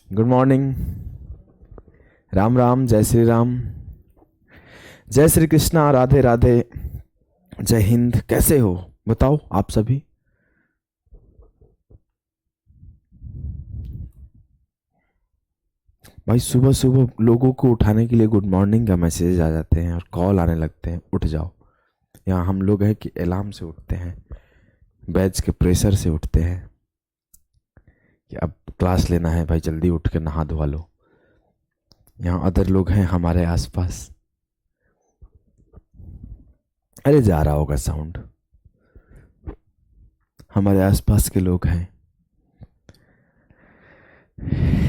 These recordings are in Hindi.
Good morning. राम राम, जय श्री राम, जय श्री कृष्णा, राधे राधे, जय हिंद। कैसे हो बताओ आप सभी। भाई सुबह सुबह लोगों को उठाने के लिए गुड मॉर्निंग का मैसेज आ जाते हैं और कॉल आने लगते हैं, उठ जाओ। यहाँ हम लोग हैं कि अलार्म से उठते हैं, बैच के प्रेशर से उठते हैं कि अब क्लास लेना है, भाई जल्दी उठ के नहा धोवा लो। यहाँ अदर लोग हैं हमारे आसपास। अरे जा रहा होगा साउंड। हमारे आसपास के लोग हैं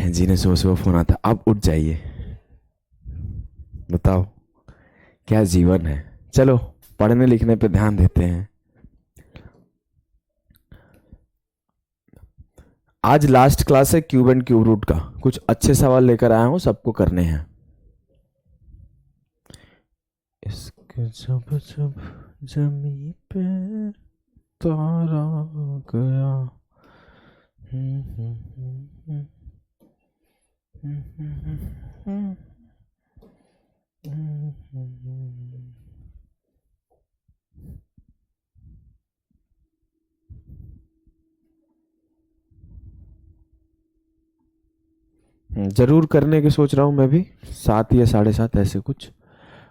जिन्हें सुबह सुबह फोन आता, अब उठ जाइए। बताओ क्या जीवन है। चलो पढ़ने लिखने पे ध्यान देते हैं। आज लास्ट क्लास है क्यूब एंड क्यूब रूट का। कुछ अच्छे सवाल लेकर आया हूं, सबको करने हैं। इसके जब जब जमी पे तारा गया। जरूर करने की सोच रहा हूँ मैं भी, 7 या 7:30 ऐसे कुछ।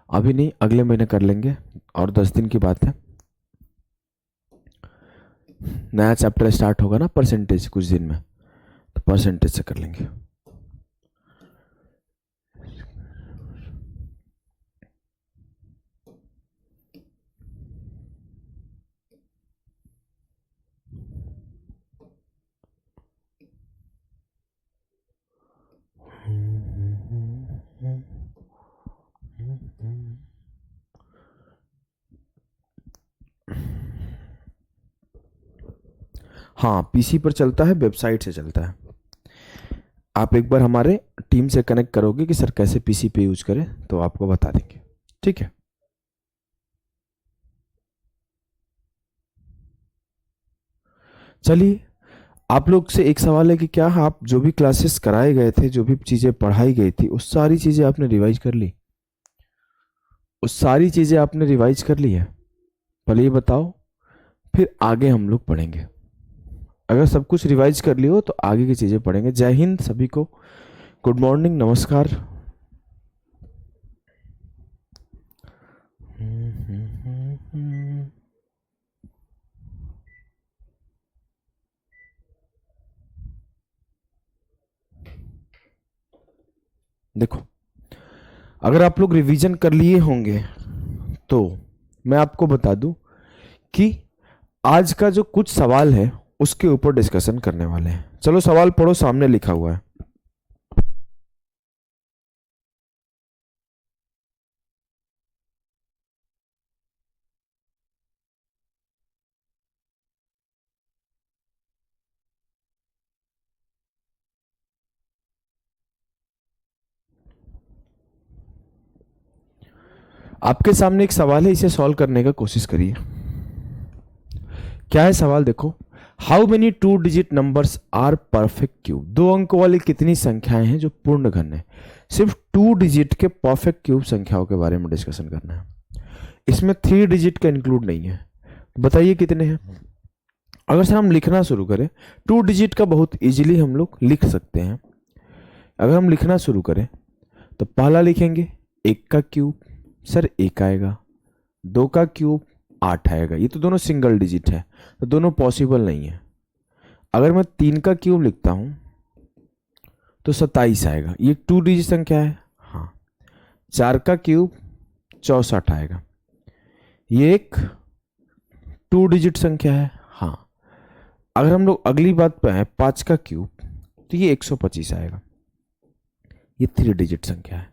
अभी नहीं, अगले महीने कर लेंगे, और 10 दिन की बात है। नया चैप्टर स्टार्ट होगा ना परसेंटेज कुछ दिन में, तो परसेंटेज से कर लेंगे। हाँ, पीसी पर चलता है, वेबसाइट से चलता है। आप एक बार हमारे टीम से कनेक्ट करोगे कि सर कैसे पीसी पे यूज करें, तो आपको बता देंगे। ठीक है। चलिए, आप लोग से एक सवाल है कि क्या आप जो भी क्लासेस कराए गए थे, जो भी चीजें पढ़ाई गई थी, उस सारी चीजें आपने रिवाइज कर ली? उस सारी चीजें आपने रिवाइज कर ली है? पहले ये बताओ, फिर आगे हम लोग पढ़ेंगे। अगर सब कुछ रिवाइज कर लियो तो आगे की चीजें पढ़ेंगे। जय हिंद सभी को, गुड मॉर्निंग, नमस्कार। देखो, अगर आप लोग रिवीजन कर लिए होंगे तो मैं आपको बता दूं कि आज का जो कुछ सवाल है उसके ऊपर डिस्कशन करने वाले हैं। चलो सवाल पढ़ो, सामने लिखा हुआ है। आपके सामने एक सवाल है, इसे सॉल्व करने का कोशिश करिए। क्या है सवाल, देखो। How many 2 digit numbers are perfect cube? 2 अंकों वाली कितनी संख्याएं हैं जो पूर्ण घन है? सिर्फ 2 डिजिट के परफेक्ट क्यूब संख्याओं के बारे में डिस्कशन करना है। इसमें 3 डिजिट का इंक्लूड नहीं है। बताइए कितने हैं। अगर सर हम लिखना शुरू करें, 2 डिजिट का बहुत इजीली हम लोग लिख सकते हैं। अगर हम लिखना शुरू करें तो पहला लिखेंगे 1 का क्यूब, सर 1 आएगा। 2 का क्यूब 8 आएगा। ये तो दोनों सिंगल डिजिट है, तो दोनों पॉसिबल नहीं है। अगर मैं 3 का क्यूब लिखता हूं तो 27 आएगा। ये 2 डिजिट संख्या है। हाँ। 4 का क्यूब 64 आएगा। ये एक 2 डिजिट संख्या है। हाँ। अगर हम लोग अगली बात पे आए, 5 का क्यूब, तो ये 125 आएगा। ये 3 डिजिट संख्या है।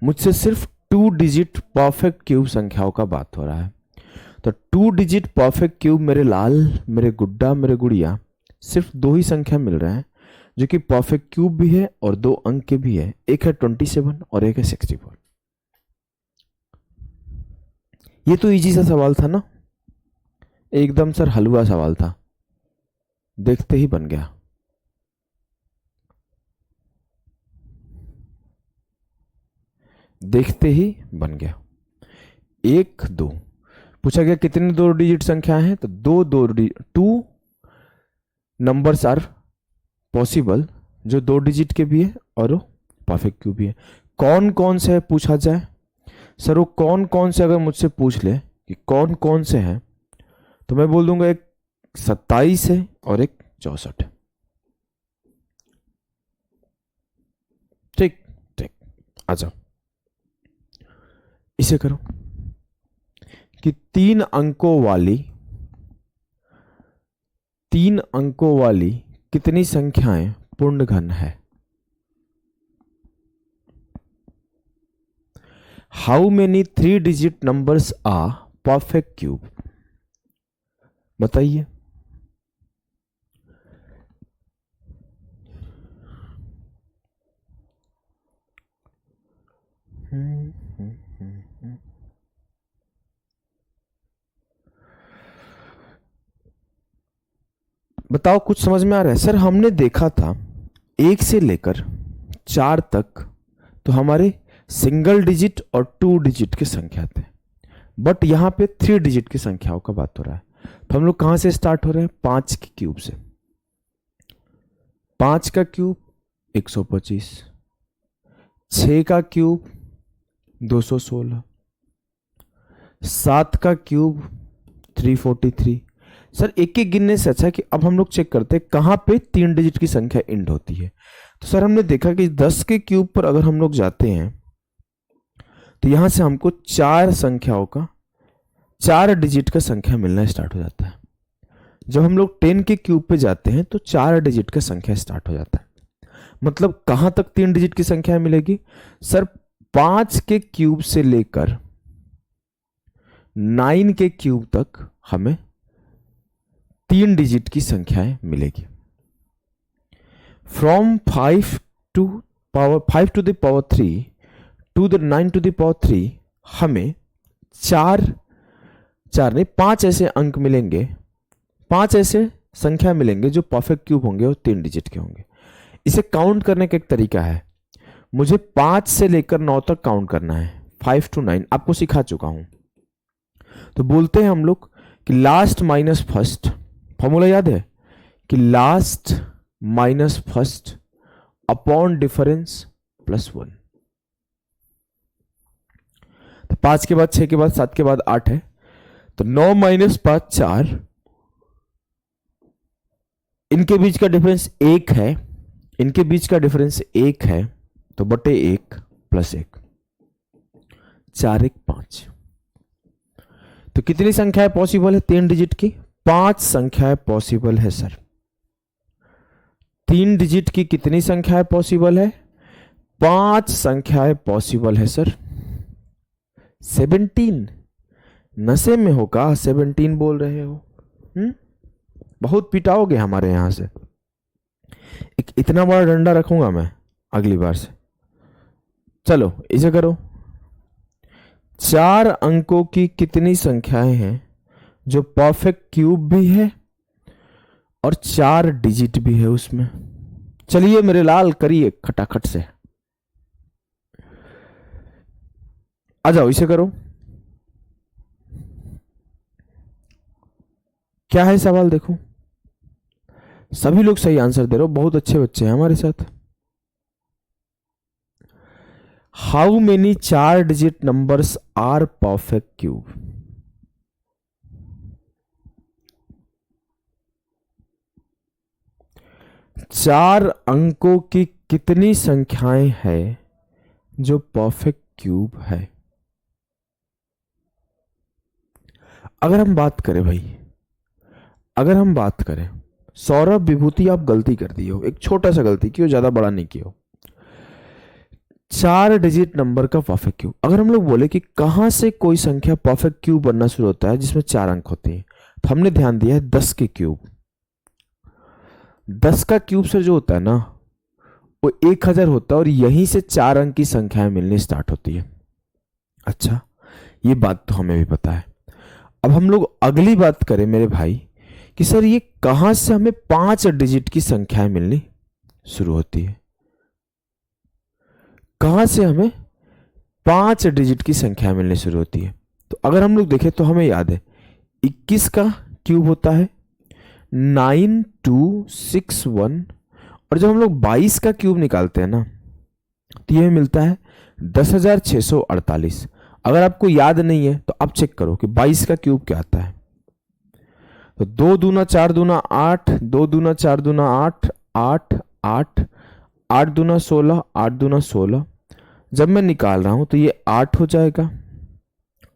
मुझसे सिर्फ 2 डिजिट परफेक्ट क्यूब संख्याओं का बात हो रहा है। तो 2 डिजिट परफेक्ट क्यूब, मेरे लाल, मेरे गुड्डा, मेरे गुड़िया, सिर्फ 2 ही संख्या मिल रहा है जो कि परफेक्ट क्यूब भी है और 2 अंक के भी है। एक है 27 और एक है 64। ये तो इजी सा सवाल था ना, एकदम सर हलवा सवाल था, देखते ही बन गया। देखते ही बन गया। 1 2 पूछा गया कितने 2 डिजिट संख्या हैं, तो टू नंबर्स आर पॉसिबल जो 2 डिजिट के भी है और वो परफेक्ट क्यूब भी है। कौन कौन से है पूछा जाए, सर वो कौन कौन से अगर मुझसे पूछ ले कि कौन कौन से हैं, तो मैं बोल दूंगा एक 27 है और एक 64 है। ठीक ठीक, आ जाओ इसे करो कि 3 अंकों वाली कितनी संख्याएं पूर्ण घन है। How many 3 digit numbers are perfect cube, बताइए। बताओ कुछ समझ में आ रहा है? सर हमने देखा था 1 से लेकर 4 तक तो हमारे सिंगल डिजिट और 2 डिजिट की संख्या थे, बट यहां पे 3 डिजिट की संख्याओं का बात हो रहा है। तो हम लोग कहां से स्टार्ट हो रहे हैं? 5 के क्यूब से। 5 का क्यूब 125, 6 का क्यूब 216, 7 का क्यूब 343। सर एक एक गिनने से अच्छा कि अब हम लोग चेक करते हैं कहां पे 3 डिजिट की संख्या एंड होती है। तो सर हमने देखा कि 10 के क्यूब पर अगर हम लोग जाते हैं तो यहां से हमको 4 संख्याओं का 4 डिजिट का संख्या मिलना स्टार्ट हो जाता है। जब हम लोग 10 के क्यूब पे जाते हैं तो 4 डिजिट का संख्या स्टार्ट हो जाता है। मतलब कहां तक 3 डिजिट की संख्या मिलेगी? सर 5 के क्यूब से लेकर 9 के क्यूब तक हमें 3 डिजिट की संख्याएं मिलेगी। From 5 to the power 3 to the 9 to the power 3 हमें 5 ऐसे अंक मिलेंगे, 5 ऐसे संख्या मिलेंगे जो परफेक्ट क्यूब होंगे और 3 डिजिट के होंगे। इसे काउंट करने का एक तरीका है, मुझे 5 से लेकर 9 तक काउंट करना है। 5 to 9 आपको सिखा चुका हूं। तो बोलते हैं हम लोग कि लास्ट माइनस फर्स्ट, फॉर्मूला याद है कि last minus first upon difference plus 1। तो 5 के बाद 6 के बाद 7 के बाद 8 है, तो 9 माइनस 5 4, इनके बीच का डिफरेंस 1 है, इनके बीच का डिफरेंस 1 है, तो बटे 1 प्लस 1, 4 1 5। तो कितनी संख्याएं पॉसिबल है 3 डिजिट की? 5 संख्याएं पॉसिबल है सर। 3 डिजिट की कितनी संख्याएं पॉसिबल है? 5 संख्याएं पॉसिबल है सर। 17 नशे में हो का 17 बोल रहे हो? बहुत पिटाओगे हमारे यहां से। एक इतना बड़ा डंडा रखूंगा मैं अगली बार से। चलो इसे करो। 4 अंकों की कितनी संख्याएं हैं जो परफेक्ट क्यूब भी है और 4 डिजिट भी है उसमें? चलिए मेरे लाल करिए खटाखट से। आ जाओ इसे करो। क्या है सवाल देखो। सभी लोग सही आंसर दे रहे हो, बहुत अच्छे बच्चे हैं हमारे साथ। How many 4 digit numbers are perfect cube? चार अंकों की कितनी संख्याएं हैं जो परफेक्ट क्यूब है? अगर हम बात करें भाई, अगर हम बात करें सौरभ विभूति, आप गलती कर दी हो, एक छोटा सा गलती की हो, ज्यादा बड़ा नहीं किया हो। 4 डिजिट नंबर का परफेक्ट क्यूब, अगर हम लोग बोले कि कहां से कोई संख्या परफेक्ट क्यूब बनना शुरू होता है जिसमें 4 अंक होते हैं, तो हमने ध्यान दिया है 10 के क्यूब। 10 का क्यूब से जो होता है ना वो 1000 होता है और यहीं से 4 अंक की संख्याएं मिलनी स्टार्ट होती है। अच्छा, ये बात तो हमें भी पता है। अब हम लोग अगली बात करें मेरे भाई कि सर ये कहां से हमें 5 डिजिट की संख्याएं मिलनी शुरू होती है? कहां से हमें 5 डिजिट की संख्या मिलनी शुरू होती है। तो अगर हम लोग देखें तो हमें याद है 21 का क्यूब होता है 9261, और जब हम लोग 22 का क्यूब निकालते हैं ना तो यह मिलता है 10,648। अगर आपको याद नहीं है तो आप चेक करो कि 22 का क्यूब क्या आता है। तो 2 दूना 4 दूना 8, 2 दूना 4 दूना 8, 8 8, 8 दूना 16, 8 दूना 16। जब मैं निकाल रहा हूं तो ये 8 हो जाएगा,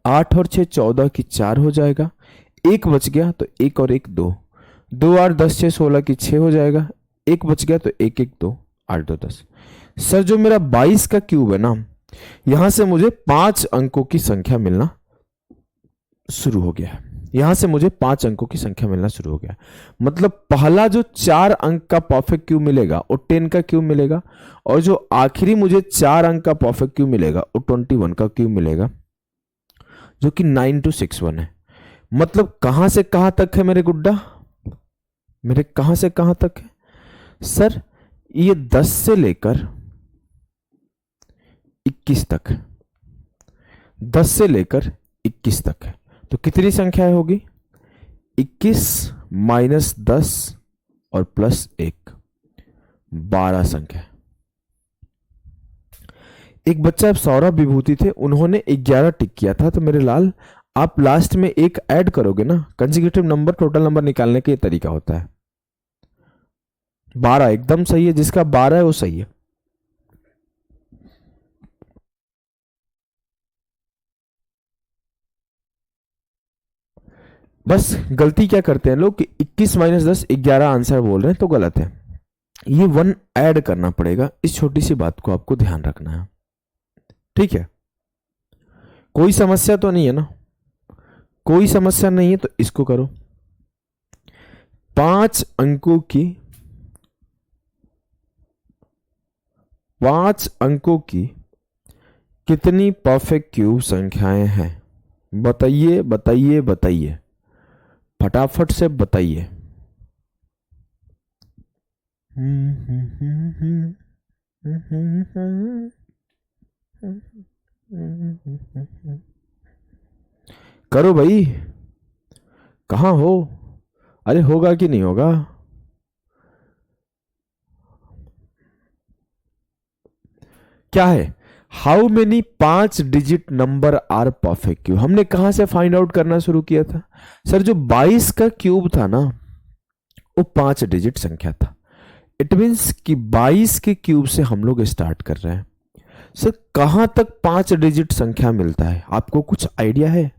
8 और 6 14 की 4 हो जाएगा, एक बच गया तो 1 और 1 2, 2 8 10 6 16 की 6 हो जाएगा, एक बच गया तो 1 1 2, 8 2 10। सर जो मेरा 22 का क्यूब है ना, यहां से मुझे 5 अंकों की संख्या मिलना शुरू हो गया। यहां से मुझे 5 अंकों की संख्या मिलना शुरू हो गया। मतलब पहला जो 4 अंक का परफेक्ट क्यूब मिलेगा वो 10 का क्यूब मिलेगा, और जो आखिरी मुझे 4 अंक का परफेक्ट क्यूब मिलेगा वो 21 का क्यूब मिलेगा, जो कि 9261 है। मतलब कहां से कहां तक है मेरे गुड्डा, मेरे कहां से कहां तक है सर? ये 10 से लेकर 21 तक है, 10 से लेकर 21 तक है। तो कितनी संख्याएं होगी? 21 माइनस 10 और प्लस 1, 12 संख्या। एक बच्चा सौरभ विभूति थे, उन्होंने 11 टिक किया था। तो मेरे लाल आप लास्ट में एक ऐड करोगे ना, कंसेक्यूटिव नंबर टोटल नंबर निकालने का ये तरीका होता है। 12 एकदम सही है, जिसका 12 है वो सही है। बस गलती क्या करते हैं लोग कि 21 माइनस 10 11 आंसर बोल रहे हैं, तो गलत है। ये 1 ऐड करना पड़ेगा। इस छोटी सी बात को आपको ध्यान रखना है, ठीक है? कोई समस्या तो नहीं है ना? कोई समस्या नहीं है तो इसको करो। 5 अंकों की कितनी परफेक्ट क्यूब संख्याएं हैं? बताइए बताइए बताइए, फटाफट से बताइए। करो भाई, कहां हो? अरे होगा कि नहीं होगा? क्या है? How many 5 digit number are perfect cube? हमने कहां से फाइंड आउट करना शुरू किया था? सर जो 22 का क्यूब था ना वो 5 डिजिट संख्या था। इट मीन्स कि 22 के क्यूब से हम लोग स्टार्ट कर रहे हैं। सर कहां तक 5 डिजिट संख्या मिलता है? आपको कुछ आइडिया है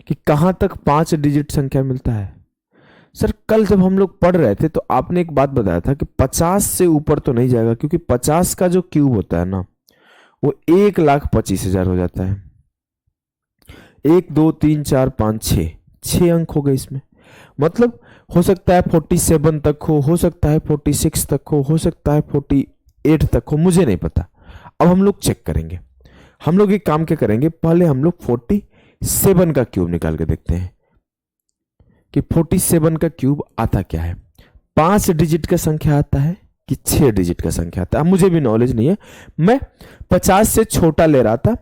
कि कहां तक 5 डिजिट संख्या मिलता है? सर कल जब हम लोग पढ़ रहे थे तो आपने एक बात बताया था कि 50 से ऊपर तो नहीं जाएगा, क्योंकि 50 का जो क्यूब होता है ना वो 1,25,000 हो जाता है। 1 2 3 4 5 6 अंक हो गए इसमें। मतलब हो सकता है 47 तक हो सकता है 46 तक हो सकता है 48 तक हो, मुझे नहीं पता। अब हम लोग चेक करेंगे। हम लोग एक काम क्या करेंगे, पहले हम लोग 47 का क्यूब निकाल के देखते हैं कि 47 का क्यूब आता क्या है। 5 डिजिट का संख्या आता है कि 6 डिजिट का संख्या आता है? अब मुझे भी नॉलेज नहीं है, मैं 50 से छोटा ले रहा था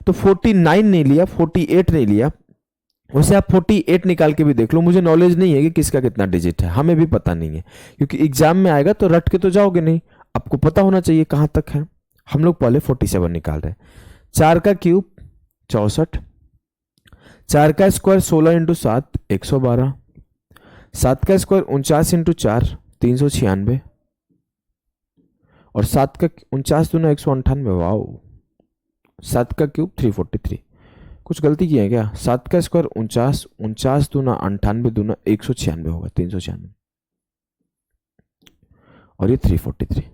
तो 49 नहीं लिया, 48 नहीं लिया। वैसे आप 48 निकाल के भी देख लो, मुझे नॉलेज नहीं है कि किसका कितना डिजिट है, हमें भी पता नहीं है, क्योंकि एग्जाम में आएगा तो रट के तो जाओगे नहीं, आपको पता होना चाहिए कहां तक है। हम लोग पहले 47 निकाल रहे हैं। 4 का क्यूब 64, 4 का स्क्वायर 16 इंटू 7 112, 7 का स्क्वायर 49 इंटू 4 396, और 7 का 49 दूना 198। वाओ, 7 का क्यूब 343। कुछ गलती की है क्या? 7 का स्क्वायर 49, 49 दूना 98 दूना 196 होगा, 396, और ये 343।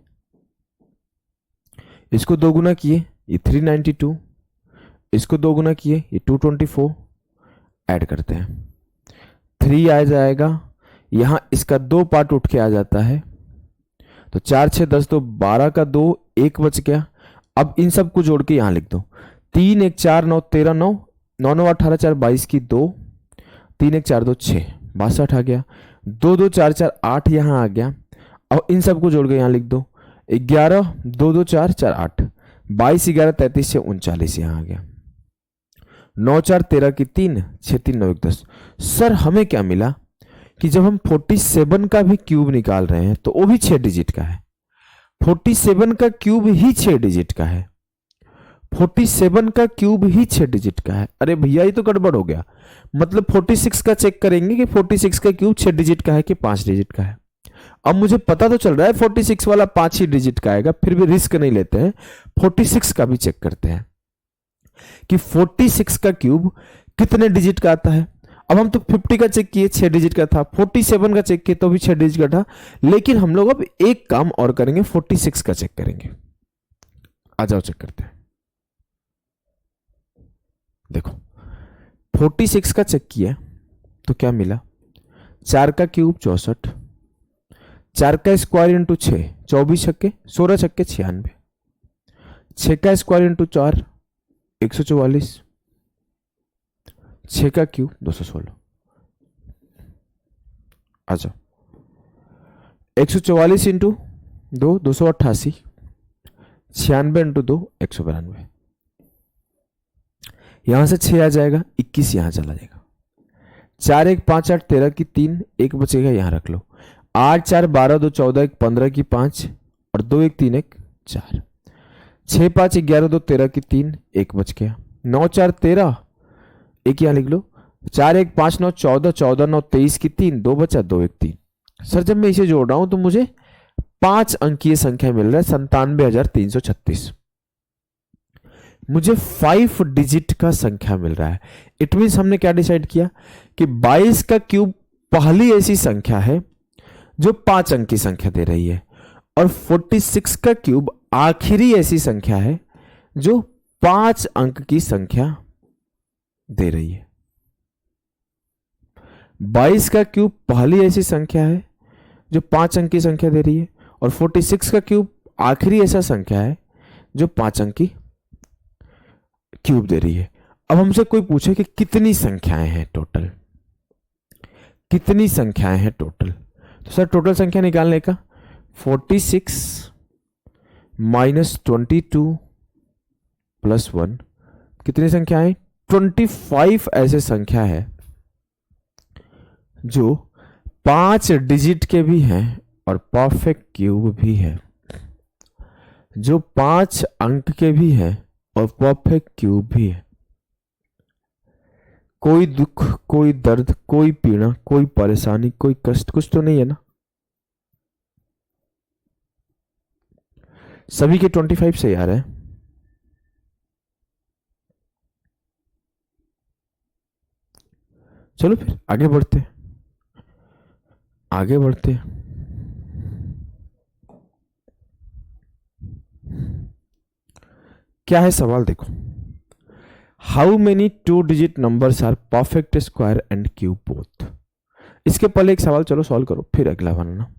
इसको 2 गुना किए ये 392, इसको 2 गुना किए ये 224। ऐड करते हैं, 3 आ जाएगा, यहां इसका 2 पार्ट उठ के आ जाता है, तो 4 6 10 2 12 का 2 1 बच गया। अब इन सब को जोड़ के यहां लिख दो, 3 1 4 9 13 9 9 9 18 4 22 की 2, 3 1 4 2 6 62 आ गया, 2 2 4 4 8 यहां आ गया। अब इन सब को जोड़ के यहां लिख दो, 11 2 2 4 4 8, 22 11 33 से 39 यहाँ आ गया। 9 4 13 की 3, 6 3 9 1 10। सर हमें क्या मिला कि जब हम 47 का भी क्यूब निकाल रहे हैं तो वो भी 6 डिजिट का है। 47 का क्यूब ही 6 डिजिट का है। 47 का क्यूब ही 6 डिजिट का है। अरे भैया ये तो गड़बड़ हो गया। मतलब 46 का चेक करेंगे कि 46 का क्यूब 6 डिजिट का है कि 5 डिजिट का है। अब मुझे पता तो चल रहा है 46 वाला 5 ही डिजिट का आएगा, फिर भी रिस्क नहीं लेते हैं, 46 का भी चेक करते हैं कि 46 का क्यूब कितने डिजिट का आता है। अब हम तो 50 का चेक किए 6 डिजिट का था, 47 का चेक किए तो भी 6 डिजिट का था, लेकिन हम लोग अब एक काम और करेंगे, 46 का चेक करेंगे। आ जाओ चेक करते हैं। देखो 46 का चेक किया तो क्या मिला, 4 का क्यूब 64, 4 का स्क्वायर इंटू 6 24 छक्के 16 छक्के 96, 6 का स्क्वायर इंटू 4 144, 6 का क्यूब 216। आ जाओ 144 इंटू 2 288, 96 इंटू 2 192। यहां से 6 आ जाएगा, 21 यहां चला जाएगा। 4 1 5 8 13 की 3, 1 बचेगा यहां रख लो। 8 4 12 2 14 1 15 की 5 और 2 1 3 1 4, 6 5 11 2 13 की 3, 1 बच गया। 9 4 13, एक यहां लिख लो। 4 1 5 9 14 14 9 23 की 3, 2 बचा 2 1 3। सर जब मैं इसे जोड़ रहा हूं तो मुझे 5 अंकीय संख्या मिल रहा है 97,336। मुझे 5 डिजिट का संख्या मिल रहा है। इट मीन्स हमने क्या डिसाइड किया कि 22 का क्यूब पहली ऐसी संख्या है जो 5 अंक की संख्या दे रही है, और 46 का क्यूब आखिरी ऐसी संख्या है जो 5 अंक की संख्या दे रही है। 22 का क्यूब पहली ऐसी संख्या है जो 5 अंक की संख्या दे रही है, और 46 का क्यूब आखिरी ऐसा संख्या है जो 5 अंक की क्यूब दे रही है। अब हमसे कोई पूछे कि कितनी संख्याएं हैं टोटल, कितनी संख्याएं हैं टोटल, तो सर टोटल संख्या निकालने का 46 माइनस 22 प्लस 1, कितनी संख्याएं, 25 ऐसे संख्या है जो 5 डिजिट के भी हैं और परफेक्ट क्यूब भी है, जो 5 अंक के भी हैं और परफेक्ट क्यूब भी है। कोई दुख, कोई दर्द, कोई पीड़ा, कोई परेशानी, कोई कष्ट कुछ तो नहीं है ना। सभी के 25 से आ रहे हैं। चलो फिर आगे बढ़ते, आगे बढ़ते। क्या है सवाल, देखो। How many 2 digit numbers are perfect square and cube both. इसके पहले एक सवाल चलो सॉल्व करो, फिर अगला बनाना।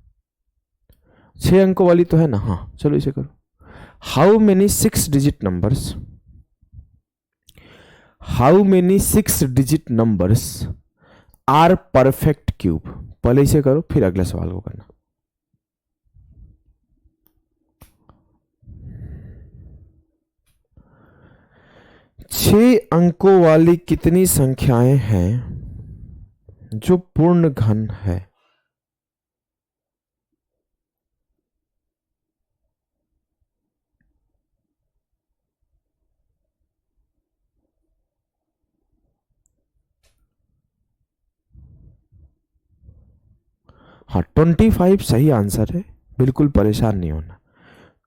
6 अंकों वाली तो है ना, हाँ चलो इसे करो। How many 6 digit numbers, how many 6 digit numbers are perfect cube. पहले इसे करो फिर अगले सवाल को करना। छह अंकों वाली कितनी संख्याएं हैं जो पूर्ण घन है। हाँ 25 सही आंसर है, बिल्कुल परेशान नहीं होना।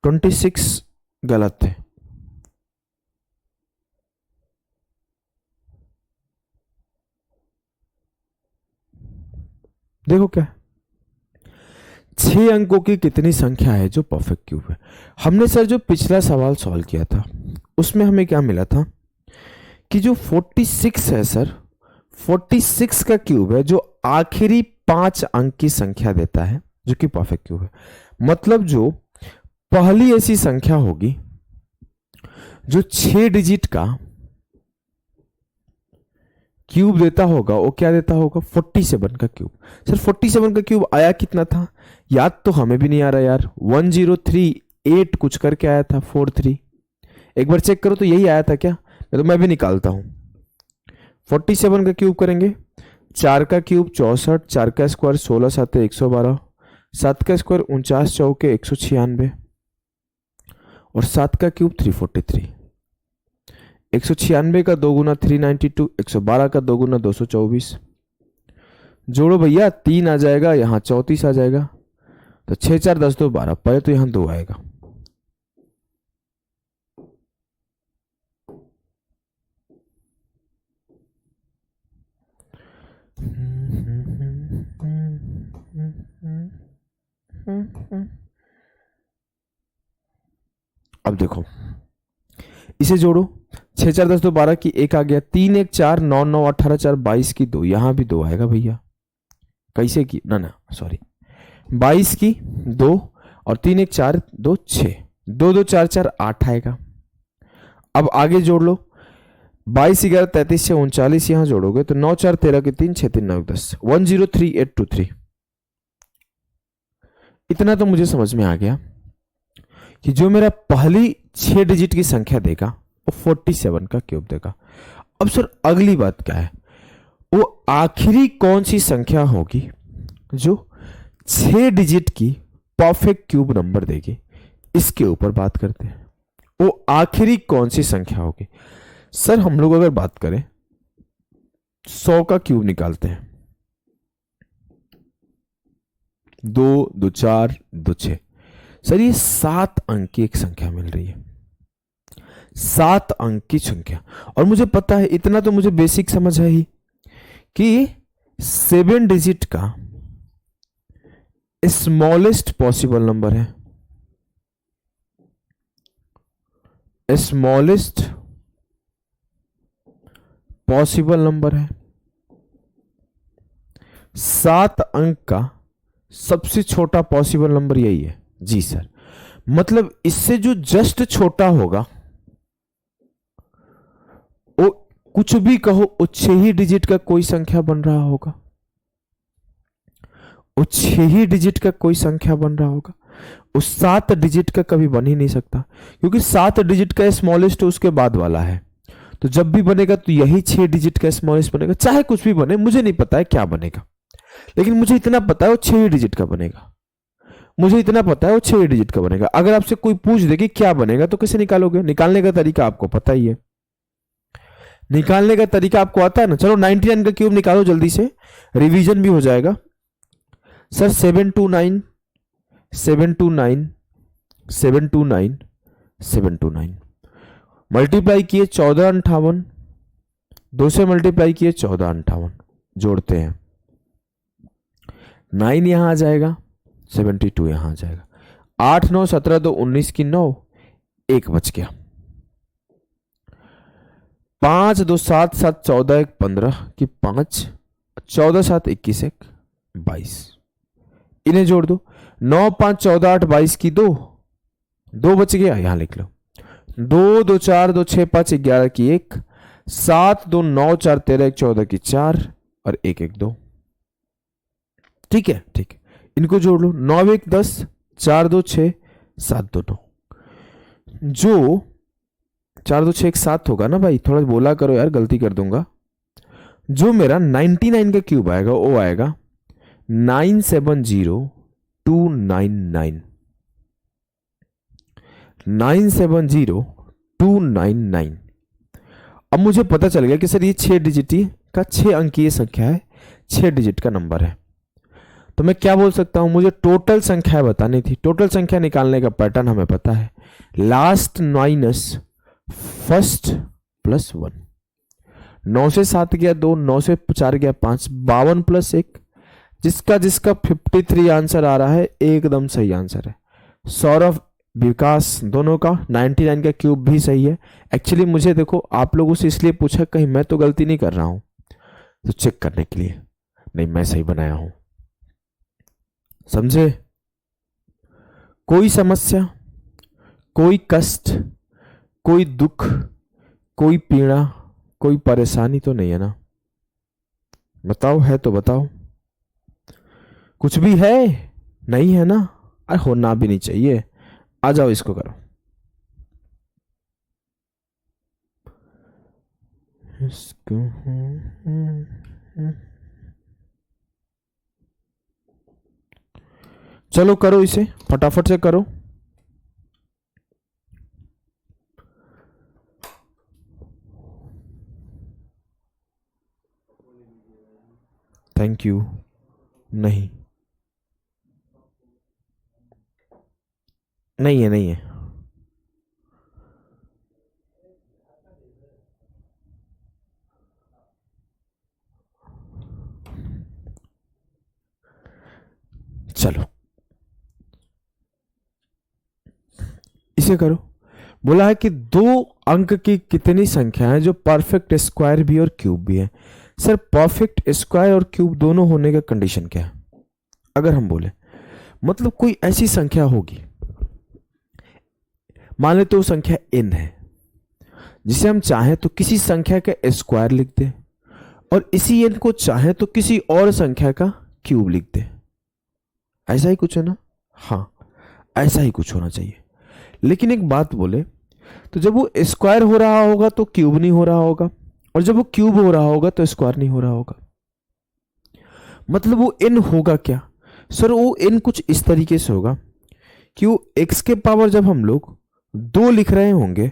26 गलत है। देखो क्या, 6 अंकों की कितनी संख्या है जो परफेक्ट क्यूब है। हमने सर जो पिछला सवाल सॉल्व किया था उसमें हमें क्या मिला था कि जो 46 है सर, 46 का क्यूब है जो आखिरी 5 अंक की संख्या देता है जो कि परफेक्ट क्यूब है। मतलब जो पहली ऐसी संख्या होगी जो 6 डिजिट का क्यूब देता होगा वो क्या देता होगा, 47 का क्यूब। सर 47 का क्यूब आया कितना था, याद तो हमें भी नहीं आ रहा यार। 1038 कुछ करके आया था 43। एक बार चेक करो तो यही आया था क्या? तो मैं भी निकालता हूं। 47 का क्यूब करेंगे, 4 का क्यूब 64, 4 का स्क्वायर 16 7 112, 7 का स्क्वायर 49 चौके 196 और 7 का क्यूब 343। 196 का 2 गुना 392, 112 का 2 गुना 224। जोड़ो भैया, 3 आ जाएगा, यहाँ 34 आ जाएगा, तो 6 4 10 2 12, पहले तो यहाँ 2 आएगा। अब देखो, इसे जोड़ो, 6 4 10 2 12 की 1 आ गया, 3 1 4 9 9 18 4 22 की 2, यहां भी 2 आएगा भैया। कैसे की ना ना सॉरी, 22 की 2 और 3 1 4 2 6, 2 2 4 4 8 आएगा। अब आगे जोड़ लो, 22 11 33 से 39, यहां जोड़ोगे तो 9 4 13 के 3 6 3 9 10, 103823। इतना तो मुझे समझ में आ गया कि जो मेरा पहली 6 डिजिट की संख्या देगा वो 47 का क्यूब देगा। अब सर अगली बात क्या है, वो आखिरी कौन सी संख्या होगी जो 6 डिजिट की परफेक्ट क्यूब नंबर देगी, इसके ऊपर बात करते हैं। वो आखिरी कौन सी संख्या होगी? सर हम लोग अगर बात करें 100 का क्यूब निकालते हैं, 2 2 4 2 6। सर ये 7 अंक की एक संख्या मिल रही है, 7 अंक की संख्या। और मुझे पता है, इतना तो मुझे बेसिक समझ है ही कि 7 डिजिट का स्मॉलेस्ट पॉसिबल नंबर है, स्मॉलेस्ट पॉसिबल नंबर है। 7 अंक का सबसे छोटा पॉसिबल नंबर यही है। जी सर, मतलब इससे जो जस्ट छोटा होगा वो कुछ भी कहो, वो 6 ही डिजिट का कोई संख्या बन रहा होगा, वो 6 ही डिजिट का कोई संख्या बन रहा होगा, उस 7 डिजिट का कभी बन ही नहीं सकता, क्योंकि 7 डिजिट का स्मॉलेस्ट उसके बाद वाला है। तो जब भी बनेगा तो यही 6 डिजिट का स्मॉलेस्ट बनेगा, चाहे कुछ भी बने, मुझे नहीं पता है क्या बनेगा, लेकिन मुझे इतना पता है वो 6 डिजिट का बनेगा। मुझे इतना पता है वो 6 डिजिट का बनेगा। अगर आपसे कोई पूछ दे कि क्या बनेगा तो कैसे निकालोगे? निकालने का तरीका आपको पता ही है, निकालने का तरीका आपको आता है ना। चलो 99 का क्यूब निकालो जल्दी से, रिवीजन भी हो जाएगा। सर 729 729 729 729 मल्टीप्लाई किए 1458, 2 से मल्टीप्लाई किए 1458, जोड़ते हैं 9 यहां आ जाएगा, 72 यहां आ जाएगा, 8 9 17 2 19 की 9, 1 बच गया, 5 2 7 7 14 1 15 की 5, 14 7 21 1 22, इन्हें जोड़ दो, 9 5 14 8 22 की 2, 2 बच गया, यहां लिख लो, 2 2 4 2 6 5 11 की 1, 7 2 9 4 13 1 14 की 4 और 1 1 2। ठीक है, ठीक है, इनको जोड़ लो, 9 1 10, 4 2 6 7 2 9, जो 4 2 6 1 7 होगा ना भाई, थोड़ा बोला करो यार, गलती कर दूंगा। जो मेरा 99 का क्यूब आएगा वो आएगा 970299, 970299। अब मुझे पता चल गया कि सर ये 6 डिजिट का 6 अंकीय संख्या है, 6 डिजिट का नंबर है। तो मैं क्या बोल सकता हूं, मुझे टोटल संख्या बतानी थी। टोटल संख्या निकालने का पैटर्न हमें पता है, लास्ट माइनस फर्स्ट प्लस 1। 9 से 7 गया 2, 9 से 4 गया 5, 52 प्लस 1, जिसका जिसका 53 आंसर आ रहा है, एकदम सही आंसर है। सौरभ विकास दोनों का 99 का क्यूब भी सही है। एक्चुअली मुझे देखो आप लोगों से इसलिए पूछा, कहीं मैं तो गलती नहीं कर रहा हूं, तो चेक करने के लिए, नहीं मैं सही बनाया हूं, समझे? कोई समस्या, कोई कष्ट, कोई दुख, कोई पीड़ा, कोई परेशानी तो नहीं है ना? बताओ, है तो बताओ। कुछ भी है? नहीं है ना? अरे होना भी नहीं चाहिए। आ जाओ इसको करो। इसको चलो करो, इसे फटाफट से करो। Thank you. नहीं नहीं है, नहीं है। चलो इसे करो। बोला है कि दो अंक की कितनी संख्या है जो परफेक्ट स्क्वायर भी और क्यूब भी है। सर परफेक्ट स्क्वायर और क्यूब दोनों होने का कंडीशन क्या है? अगर हम बोले मतलब कोई ऐसी संख्या होगी, मान लेते वो संख्या n है, जिसे हम चाहें तो किसी संख्या का स्क्वायर लिख दे और इसी n को चाहें तो किसी और संख्या का क्यूब लिख दे। ऐसा ही कुछ है ना? हाँ, ऐसा ही कुछ होना चाहिए। लेकिन एक बात बोले तो जब वो स्क्वायर हो रहा होगा तो क्यूब नहीं हो रहा होगा, और जब वो क्यूब हो रहा होगा तो स्क्वायर नहीं हो रहा होगा। मतलब वो n होगा क्या? सर वो n कुछ इस तरीके से होगा कि वो x के पावर जब हम लोग 2 लिख रहे होंगे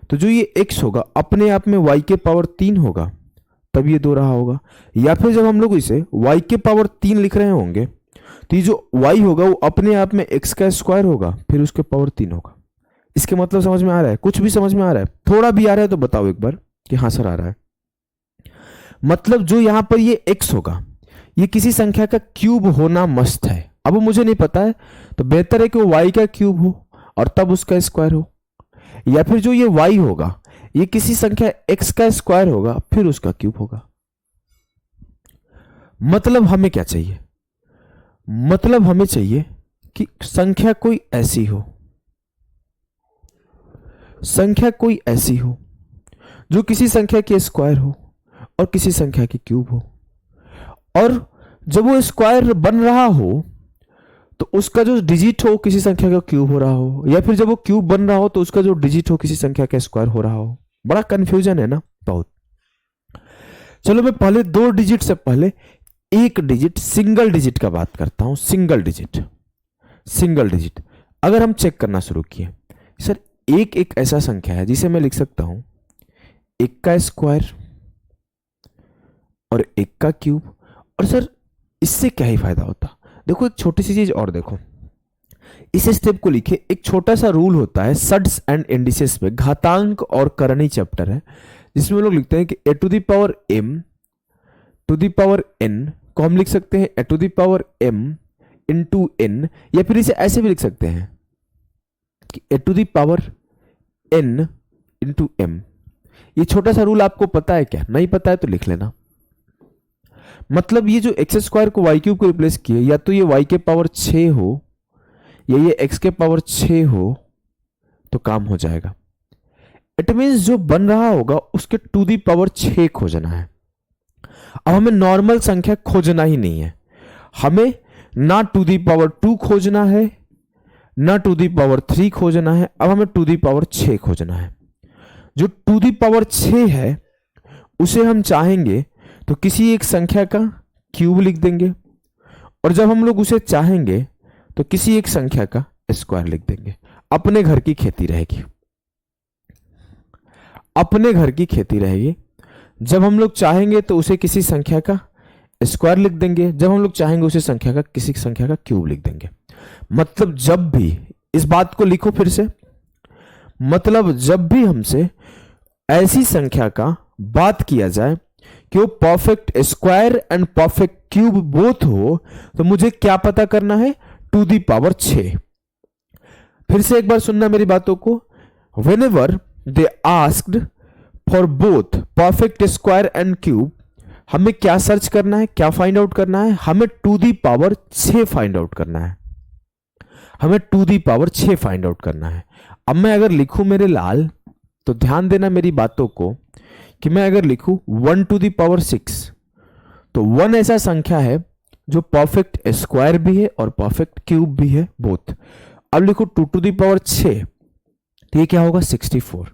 तो जो ये x होगा अपने आप में y के पावर 3 होगा, तब ये 2 रहा होगा। या फिर जब हम लोग इसे y के पावर 3 लिख रहे होंगे तो ये जो y होगा वो अपने आप में x का स्क्वायर होगा, फिर उसके पावर 3 होगा। इसके मतलब समझ में आ रहा है? कुछ भी समझ में आ रहा है? थोड़ा भी आ रहा है तो बताओ एक बार कि हाँ सर आ रहा है। मतलब जो यहां पर ये x होगा ये किसी संख्या का क्यूब होना मस्ट है। अब मुझे नहीं पता है तो बेहतर है कि वो y का क्यूब हो और तब उसका स्क्वायर हो, या फिर जो ये y होगा ये किसी संख्या x का स्क्वायर होगा फिर उसका क्यूब होगा। मतलब हमें क्या चाहिए? मतलब हमें चाहिए कि संख्या कोई ऐसी हो, संख्या कोई ऐसी हो जो किसी संख्या की स्क्वायर हो और किसी संख्या की क्यूब हो, और जब वो स्क्वायर बन रहा हो तो उसका जो डिजिट हो किसी संख्या का क्यूब हो रहा हो, या फिर जब वो क्यूब बन रहा हो तो उसका जो डिजिट हो किसी संख्या का स्क्वायर हो रहा हो। बड़ा कंफ्यूजन है ना बहुत। चलो मैं पहले 2 डिजिट से पहले एक डिजिट सिंगल डिजिट का बात करता हूं। सिंगल डिजिट, सिंगल डिजिट अगर हम चेक करना शुरू किए, सर एक ऐसा संख्या है जिसे मैं लिख सकता हूं 1 का स्क्वायर और 1 का क्यूब। और सर इससे क्या ही फायदा होता? देखो एक छोटी सी चीज और देखो, इस स्टेप को लिखे। एक छोटा सा रूल होता है सड्स एंड इंडिसेस में, घातांक और करणी चैप्टर है, जिसमें लोग लिखते हैं कि a to the power m to the power n को हम लिख सकते हैं a to the power m into n, या फिर इसे ऐसे भी लिख सकते हैं कि a to the power n into m। ये छोटा सा रूल आपको पता है क्या? नहीं पता है तो लिख लेना। मतलब ये जो एक्स स्क्वायर को वाई क्यूब को रिप्लेस किए, या तो ये y के पावर 6 हो या ये x के पावर 6 हो तो काम हो जाएगा। इट मीन्स जो बन रहा होगा उसके टू दी पावर 6 खोजना है। अब हमें नॉर्मल संख्या खोजना ही नहीं है, हमें ना टू दी पावर 2 खोजना है ना टू दी पावर 3 खोजना है, अब हमें टू दी पावर 6 खोजना है। जो टू दी पावर 6 है उसे हम चाहेंगे तो किसी एक संख्या का क्यूब लिख देंगे, और जब हम लोग उसे चाहेंगे तो किसी एक संख्या का स्क्वायर लिख देंगे। अपने घर की खेती रहेगी, अपने घर की खेती रहेगी। जब हम लोग चाहेंगे तो उसे किसी संख्या का स्क्वायर लिख देंगे, जब हम लोग चाहेंगे उसे संख्या का किसी संख्या का क्यूब लिख देंगे। मतलब जब भी, इस बात को लिखो फिर से, मतलब जब भी हमसे ऐसी संख्या का बात किया जाए कि वो perfect square and perfect cube both हो, तो मुझे क्या पता करना है? To the power 6। फिर से एक बार सुनना मेरी बातों को। whenever they asked for both perfect square and cube, हमें क्या सर्च करना है, क्या फाइंड आउट करना है? हमें to the power 6 find out करना है, हमें to the power 6 find out करना है। अब मैं अगर लिखूं मेरे लाल, तो ध्यान देना मेरी बातों को, कि मैं अगर लिखूं 1 टू दी पावर 6, तो 1 ऐसा संख्या है जो परफेक्ट स्क्वायर भी है और परफेक्ट क्यूब भी है, बोथ। अब लिखो 2 टू दी पावर 6, तो ये क्या होगा? 64।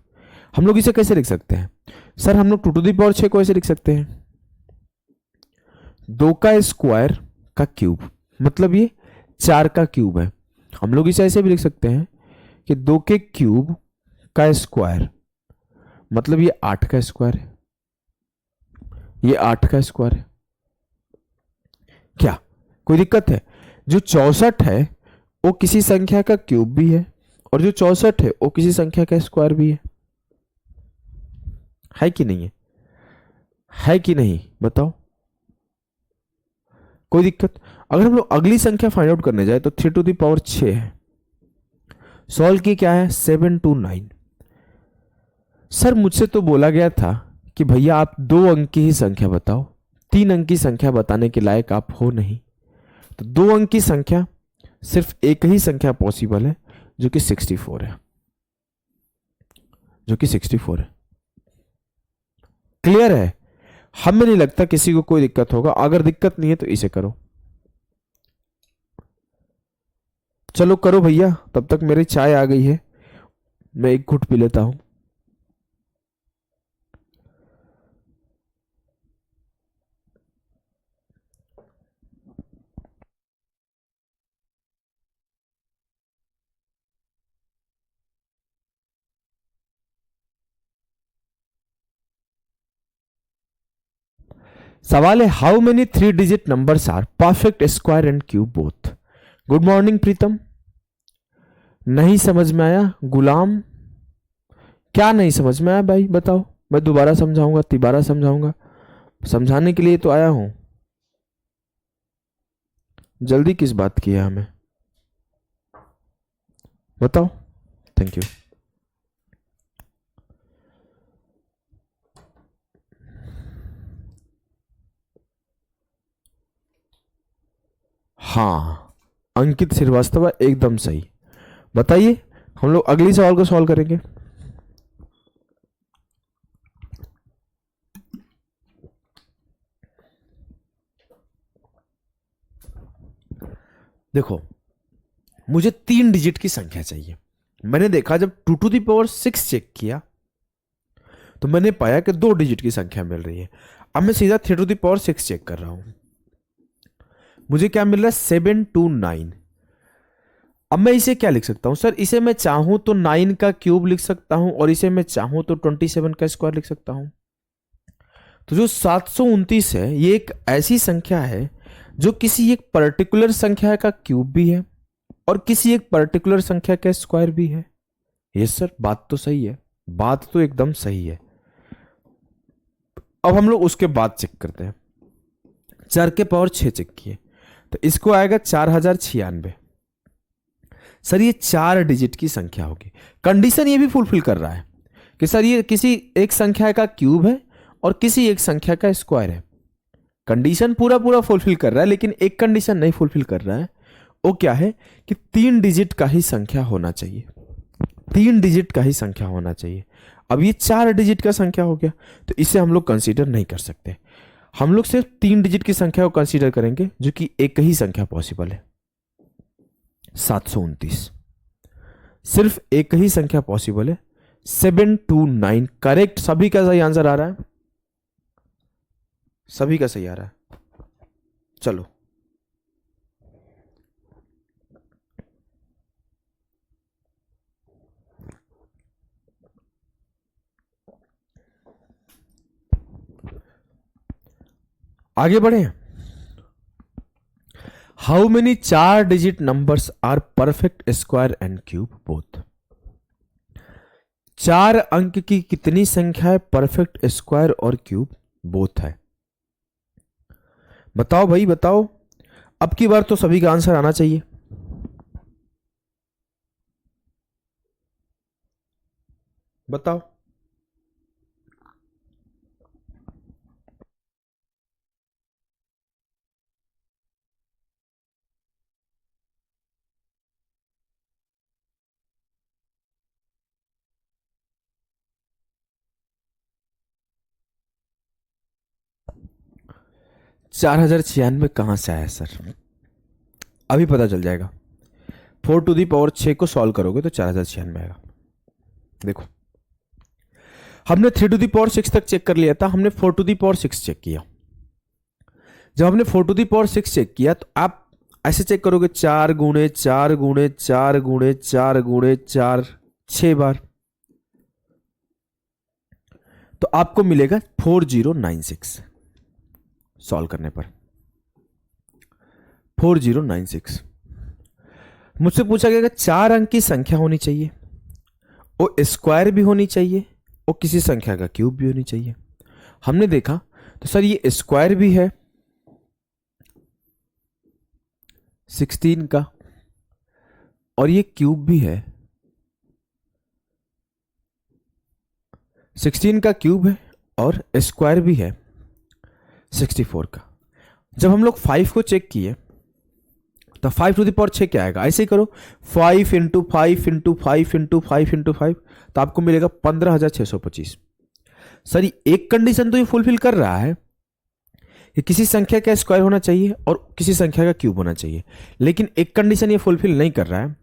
हम लोग इसे कैसे लिख सकते हैं? सर हम लोग 2 to the power 6 को ऐसे लिख सकते हैं, 2 का स्क्वायर का क्यूब, मतलब ये 4 का क्यूब है। हम लोग इसे ऐसे भी लिख सकते हैं कि 2 के क्यूब का स्क्वायर, मतलब ये 8 का स्क्वायर है, ये 8 का स्क्वायर है। क्या कोई दिक्कत है? जो 64 है वो किसी संख्या का क्यूब भी है, और जो 64 है वो किसी संख्या का स्क्वायर भी है कि नहीं है? है कि नहीं बताओ? कोई दिक्कत? अगर हम लोग अगली संख्या फाइंड आउट करने जाए तो 3 to the power 6 है। सॉल्व की क्या है? 7 to 9। सर मुझसे तो बोला गया था कि भैया आप 2 अंक की ही संख्या बताओ, 3 अंक की संख्या बताने के लायक आप हो नहीं। तो 2 अंक की संख्या सिर्फ एक ही संख्या पॉसिबल है, जो कि 64 है, जो कि 64 है। क्लियर है? हमें नहीं लगता किसी को कोई दिक्कत होगा। अगर दिक्कत नहीं है तो इसे करो। चलो करो भैया, तब तक मेरी चाय आ गई है, मैं एक घुट पी लेता हूं। सवाल है, how many 3 digit numbers are perfect square and cube both? Good morning Pritam. नहीं समझ में आया? गुलाम, क्या नहीं समझ में आया भाई बताओ? मैं दोबारा समझाऊंगा, तिबारा समझाऊंगा, समझाने के लिए तो आया हूं। जल्दी किस बात की है हमें? बताओ। Thank you. हाँ, अंकित श्रीवास्तव एकदम सही। बताइए, हम लोग अगली सवाल को सॉल्व करेंगे। देखो, मुझे 3 डिजिट की संख्या चाहिए। मैंने देखा जब 2 to the power 6 चेक किया तो मैंने पाया कि 2 डिजिट की संख्या मिल रही है। अब मैं सीधा 3 to the power 6 चेक कर रहा हूं, मुझे क्या मिल रहा है? 7 to 9। अब मैं इसे क्या लिख सकता हूं सर? इसे मैं चाहूं तो 9 का क्यूब लिख सकता हूं, और इसे मैं चाहूं तो 27 का स्क्वायर लिख सकता हूं। तो जो 729 है ये एक ऐसी संख्या है जो किसी एक पर्टिकुलर संख्या का क्यूब भी है और किसी एक पर्टिकुलर संख्या का स्क्वायर भी है। यस सर, बात तो सही है, बात तो एकदम सही है। अब हम लोग उसके बाद चेक करते हैं। 4 के पावर 6 चेक किए तो इसको आएगा 4096। सर ये 4 डिजिट की संख्या होगी। कंडीशन ये भी फुलफिल कर रहा है कि सर ये किसी एक संख्या का क्यूब है और किसी एक संख्या का स्क्वायर है। कंडीशन पूरा पूरा फुलफिल कर रहा है, लेकिन एक कंडीशन नहीं फुलफिल कर रहा है। वो क्या है कि 3 डिजिट का ही संख्या होना चाहिए, 3 डिजिट का ही संख्या होना चाहिए। अब ये 4 डिजिट का संख्या हो गया तो इसे हम लोग कंसीडर नहीं कर सकते। हम लोग सिर्फ 3 डिजिट की संख्या को कंसीडर करेंगे, जो कि एक ही संख्या पॉसिबल है, 729। सिर्फ एक ही संख्या पॉसिबल है, 7 to 9। करेक्ट, सभी का सही आंसर आ रहा है, सभी का सही आ रहा है। चलो आगे बढ़े। How many 4 digit numbers are perfect square and cube both? 4 अंक की कितनी संख्या है परफेक्ट स्क्वायर और क्यूब बोथ है? बताओ भाई बताओ, अब की बार तो सभी का आंसर आना चाहिए। बताओ। चार हजार छियानवे कहां से आया सर? अभी पता चल जाएगा। 4 to the power 6 को सॉल्व करोगे तो 4096 आएगा। देखो, हमने 3 टू द पावर 6 तक चेक कर लिया था, हमने 4 टू द पावर 6 चेक किया। जब हमने 4 टू द पावर 6 चेक किया तो आप ऐसे चेक करोगे 4 गुणे 4 गुणे 4 गुणे 4 गुणे 4 6 बार, तो आपको मिलेगा 4096 सॉल्व करने पर 4096। मुझसे पूछा गया कि 4 अंक की संख्या होनी चाहिए और स्क्वायर भी होनी चाहिए और किसी संख्या का क्यूब भी होनी चाहिए। हमने देखा तो सर ये स्क्वायर भी है 16 का और ये क्यूब भी है 16 का क्यूब है और स्क्वायर भी है 64 का। जब हम लोग 5 को चेक किए तो 5 टू द पावर 6 क्या आएगा, ऐसे ही करो 5 इंटू 5 इंटू 5 इंटू 5 इंटू 5 तो आपको मिलेगा 15,625। सर एक कंडीशन तो ये फुलफिल कर रहा है कि किसी संख्या का स्क्वायर होना चाहिए और किसी संख्या का क्यूब होना चाहिए, लेकिन एक कंडीशन ये फुलफिल नहीं कर रहा है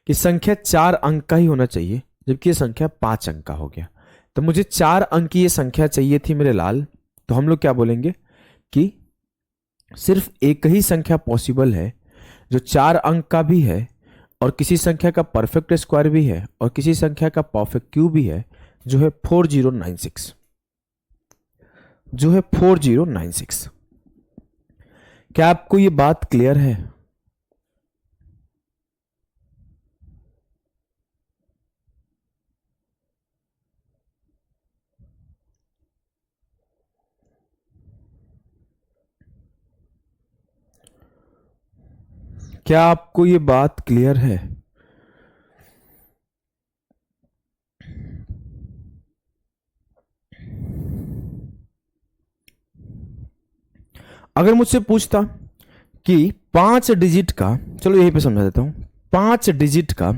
कि संख्या 4 अंक का ही होना चाहिए जबकि ये संख्या 5 अंक का हो गया। तो मुझे 4 अंक की ये संख्या चाहिए थी मेरे लाल, तो हम लोग क्या बोलेंगे कि सिर्फ एक ही संख्या पॉसिबल है जो 4 अंक का भी है और किसी संख्या का परफेक्ट स्क्वायर भी है और किसी संख्या का परफेक्ट क्यूब भी है, जो है 4096, जो है 4096। क्या आपको ये बात क्लियर है? क्या आपको ये बात क्लियर है? अगर मुझसे पूछता कि 5 डिजिट का, चलो यहीं पे समझा देता हूं, 5 डिजिट का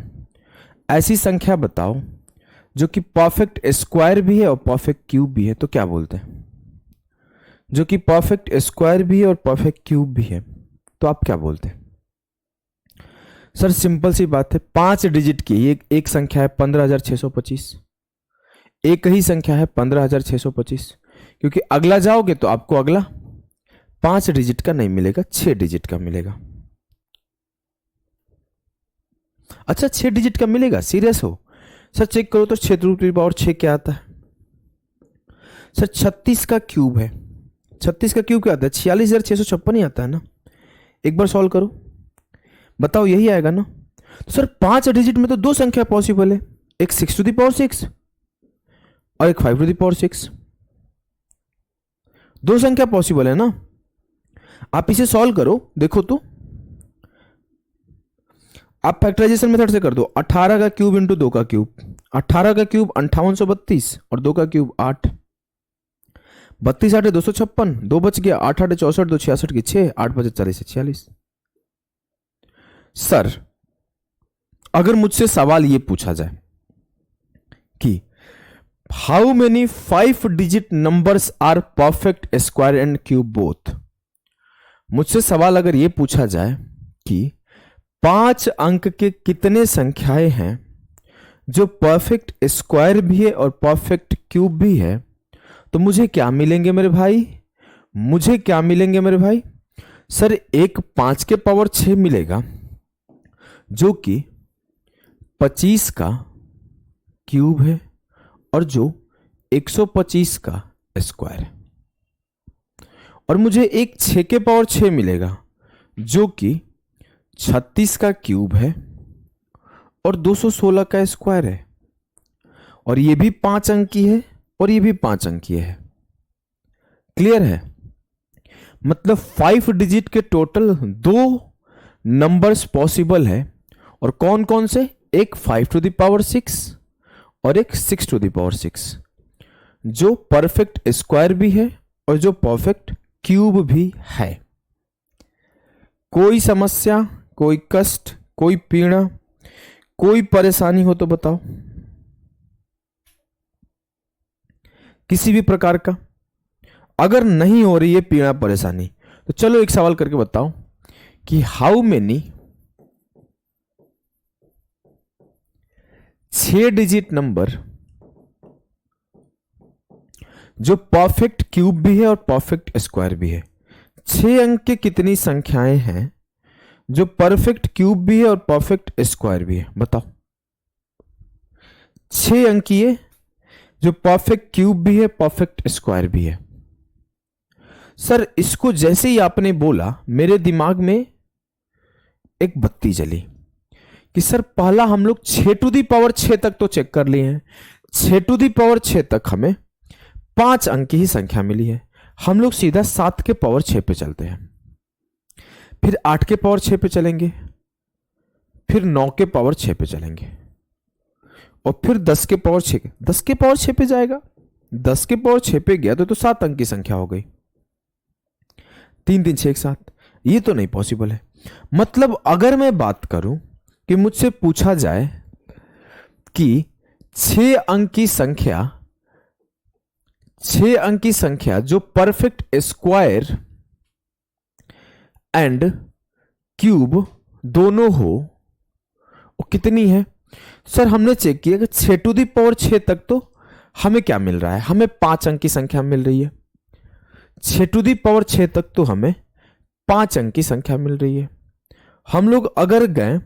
ऐसी संख्या बताओ जो कि परफेक्ट स्क्वायर भी है और परफेक्ट क्यूब भी है, तो क्या बोलते हैं? जो कि परफेक्ट स्क्वायर भी है और परफेक्ट क्यूब भी है, तो आप क्या बोलते हैं? सर सिंपल सी बात है, 5 डिजिट की एक संख्या है 15,625, एक ही संख्या है 15,625, क्योंकि अगला जाओगे तो आपको अगला 5 डिजिट का नहीं मिलेगा, 6 डिजिट का मिलेगा। अच्छा 6 डिजिट का मिलेगा, सीरियस हो? सर चेक करो तो 6 टू द पावर 6 क्या आता है? सर 36 का क्यूब है, 36 का क्यूब क्या आता है? 46,656 ही आता है ना। एक बार सॉल्व करो, बताओ यही आएगा ना। तो सर 5 डिजिट में तो 2 संख्या पॉसिबल है, एक 6 टू द पावर 6 और एक 5 टू द पावर 6, 2 संख्या पॉसिबल है ना। आप इसे सॉल्व करो, देखो तो आप फैक्टराइजेशन मेथड से कर दो। 18 का क्यूब इंटू 2 का क्यूब, 18 का क्यूब 5832 और 2 का क्यूब 8, 32 8 256, 2 बच गया, 8 8 64, 2 66 की 6, 8 बचे 40 46। सर अगर मुझसे सवाल ये पूछा जाए कि how many 5 digit numbers are perfect square and cube both, मुझसे सवाल अगर ये पूछा जाए कि 5 अंक के कितने संख्याएं हैं जो परफेक्ट स्क्वायर भी है और परफेक्ट क्यूब भी है, तो मुझे क्या मिलेंगे मेरे भाई? मुझे क्या मिलेंगे मेरे भाई? सर एक 5 के पावर 6 मिलेगा जो कि 25 का क्यूब है और जो 125 का स्क्वायर है, और मुझे एक 6 के पावर 6 मिलेगा जो कि 36 का क्यूब है और 216 का स्क्वायर है, और ये भी 5 अंक की है और ये भी 5 अंक की है। क्लियर है? मतलब 5 डिजिट के टोटल 2 नंबर्स पॉसिबल है, और कौन कौन से? एक 5 टू द पावर 6 और एक 6 टू द पावर 6, जो परफेक्ट स्क्वायर भी है और जो परफेक्ट क्यूब भी है। कोई समस्या, कोई कष्ट, कोई पीड़ा, कोई परेशानी हो तो बताओ, किसी भी प्रकार का। अगर नहीं हो रही है पीड़ा परेशानी तो चलो एक सवाल करके बताओ कि हाउ मेनी 6 डिजिट नंबर जो परफेक्ट क्यूब भी है और परफेक्ट स्क्वायर भी है। 6 अंक की कितनी संख्याएं हैं जो परफेक्ट क्यूब भी है और परफेक्ट स्क्वायर भी है? बताओ। 6 अंकीय जो परफेक्ट क्यूब भी है, परफेक्ट स्क्वायर भी है। सर इसको जैसे ही आपने बोला मेरे दिमाग में एक बत्ती जली कि सर पहला हम लोग 6 तक तो चेक कर लिए हैं। 6 तक हमें 5 अंक की ही संख्या मिली है। हम लोग सीधा 7 पे चलते हैं, फिर 8 पे चलेंगे, फिर 9 पे चलेंगे, और फिर 10 पे जाएगा। 10 पे गया तो 7 अंक की संख्या हो गई। 3 3 6 7। ये तो नहीं पॉसिबल है। मतलब अगर मैं बात करूं कि मुझसे पूछा जाए कि 6 अंक की संख्या 6 अंक की संख्या जो परफेक्ट स्क्वायर एंड क्यूब दोनों हो वो कितनी है? सर हमने चेक किया कि 6 तक तो हमें क्या मिल रहा है? हमें 5 अंक की संख्या मिल रही है। 6 तक तो हमें 5 अंक की संख्या मिल रही है। हम लोग अगर गए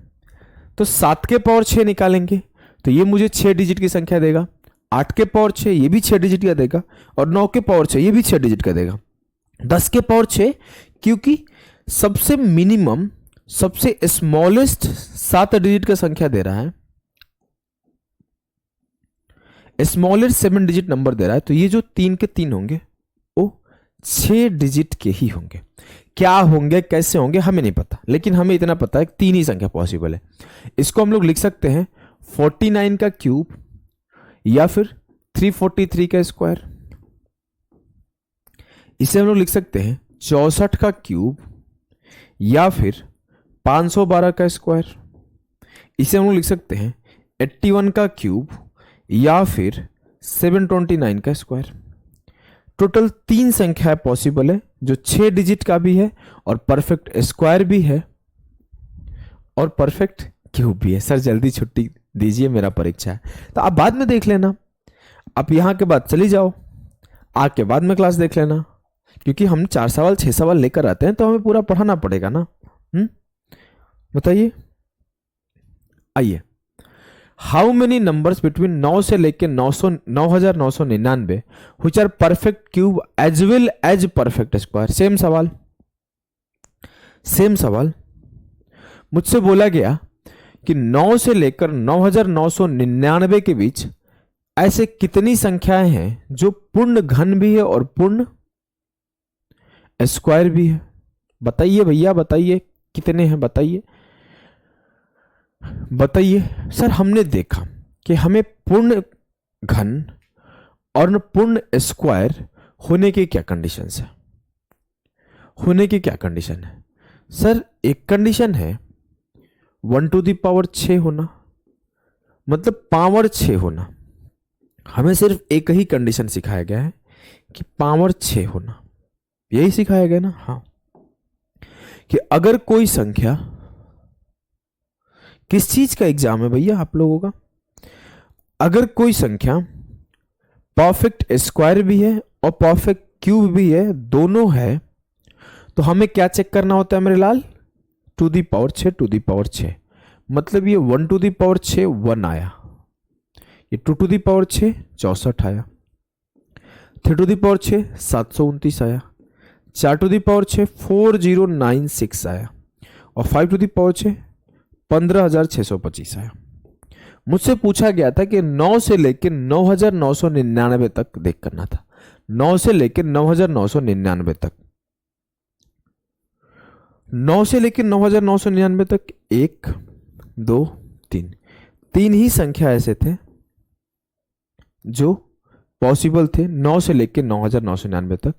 तो 7 निकालेंगे तो ये मुझे 6 डिजिट की संख्या देगा। 8 ये भी 6 डिजिट का देगा, और 9 ये भी 6 डिजिट का देगा। 10 क्योंकि सबसे मिनिमम सबसे स्मॉलेस्ट 7 डिजिट का संख्या दे रहा है, स्मॉलेस्ट 7 डिजिट नंबर दे रहा है, तो ये जो 3 के 3 होंगे वो 6 डिजिट के ही होंगे। क्या होंगे कैसे होंगे हमें नहीं पता, लेकिन हमें इतना पता है कि 3 ही संख्या पॉसिबल है। इसको हम लोग लिख सकते हैं 49 का क्यूब या फिर 343 का स्क्वायर। इसे हम लोग लिख सकते हैं 64 का क्यूब या फिर 512 का स्क्वायर। इसे हम लोग लिख सकते हैं 81 का क्यूब या फिर 729 का स्क्वायर। टोटल 3 संख्या पॉसिबल है जो 6 डिजिट का भी है और परफेक्ट स्क्वायर भी है और परफेक्ट क्यूब भी है। सर जल्दी छुट्टी दीजिए, मेरा परीक्षा है। तो आप बाद में देख लेना, आप यहां के बाद चली जाओ, आके बाद में क्लास देख लेना, क्योंकि हम 4 सवाल 6 सवाल लेकर आते हैं तो हमें पूरा पढ़ाना पड़ेगा ना। बताइए। आइए, हाउ मेनी नंबर्स बिटवीन 9 से लेके 9999 which are perfect cube as well as perfect square. Same सवाल मुझसे बोला गया कि 9 से लेकर 9999 के बीच ऐसे कितनी संख्याएं हैं जो पूर्ण घन भी है और पूर्ण स्क्वायर भी है। बताइए भैया, बताइए कितने हैं, बताइए बताइए। सर हमने देखा कि हमें पूर्ण घन और पूर्ण स्क्वायर होने की क्या कंडीशंस है? होने की क्या कंडीशन है? सर एक कंडीशन है 1⁶ होना, मतलब पावर 6 होना। हमें सिर्फ एक ही कंडीशन सिखाया गया है कि पावर 6 होना, यही सिखाया गया ना। हाँ, कि अगर कोई संख्या, किस चीज का एग्जाम है भैया आप लोगों का? अगर कोई संख्या परफेक्ट स्क्वायर भी है और परफेक्ट क्यूब भी है, दोनों है, तो हमें क्या चेक करना होता है मेरे लाल? 2⁶ मतलब ये 1⁶ 1 आया, ये 2⁶ 64 आया, 3⁶ 729 आया, 4⁶ 4096 आया, और 5⁶ 15,625 आया। मुझसे पूछा गया था कि 9 से लेकर 9,999 तक देख करना था। 9 से लेकर 9,999 तक, 9 से लेकर 9,999 तक 1 2 3 ही संख्या ऐसे थे जो पॉसिबल थे 9 से लेकर 9,999 तक,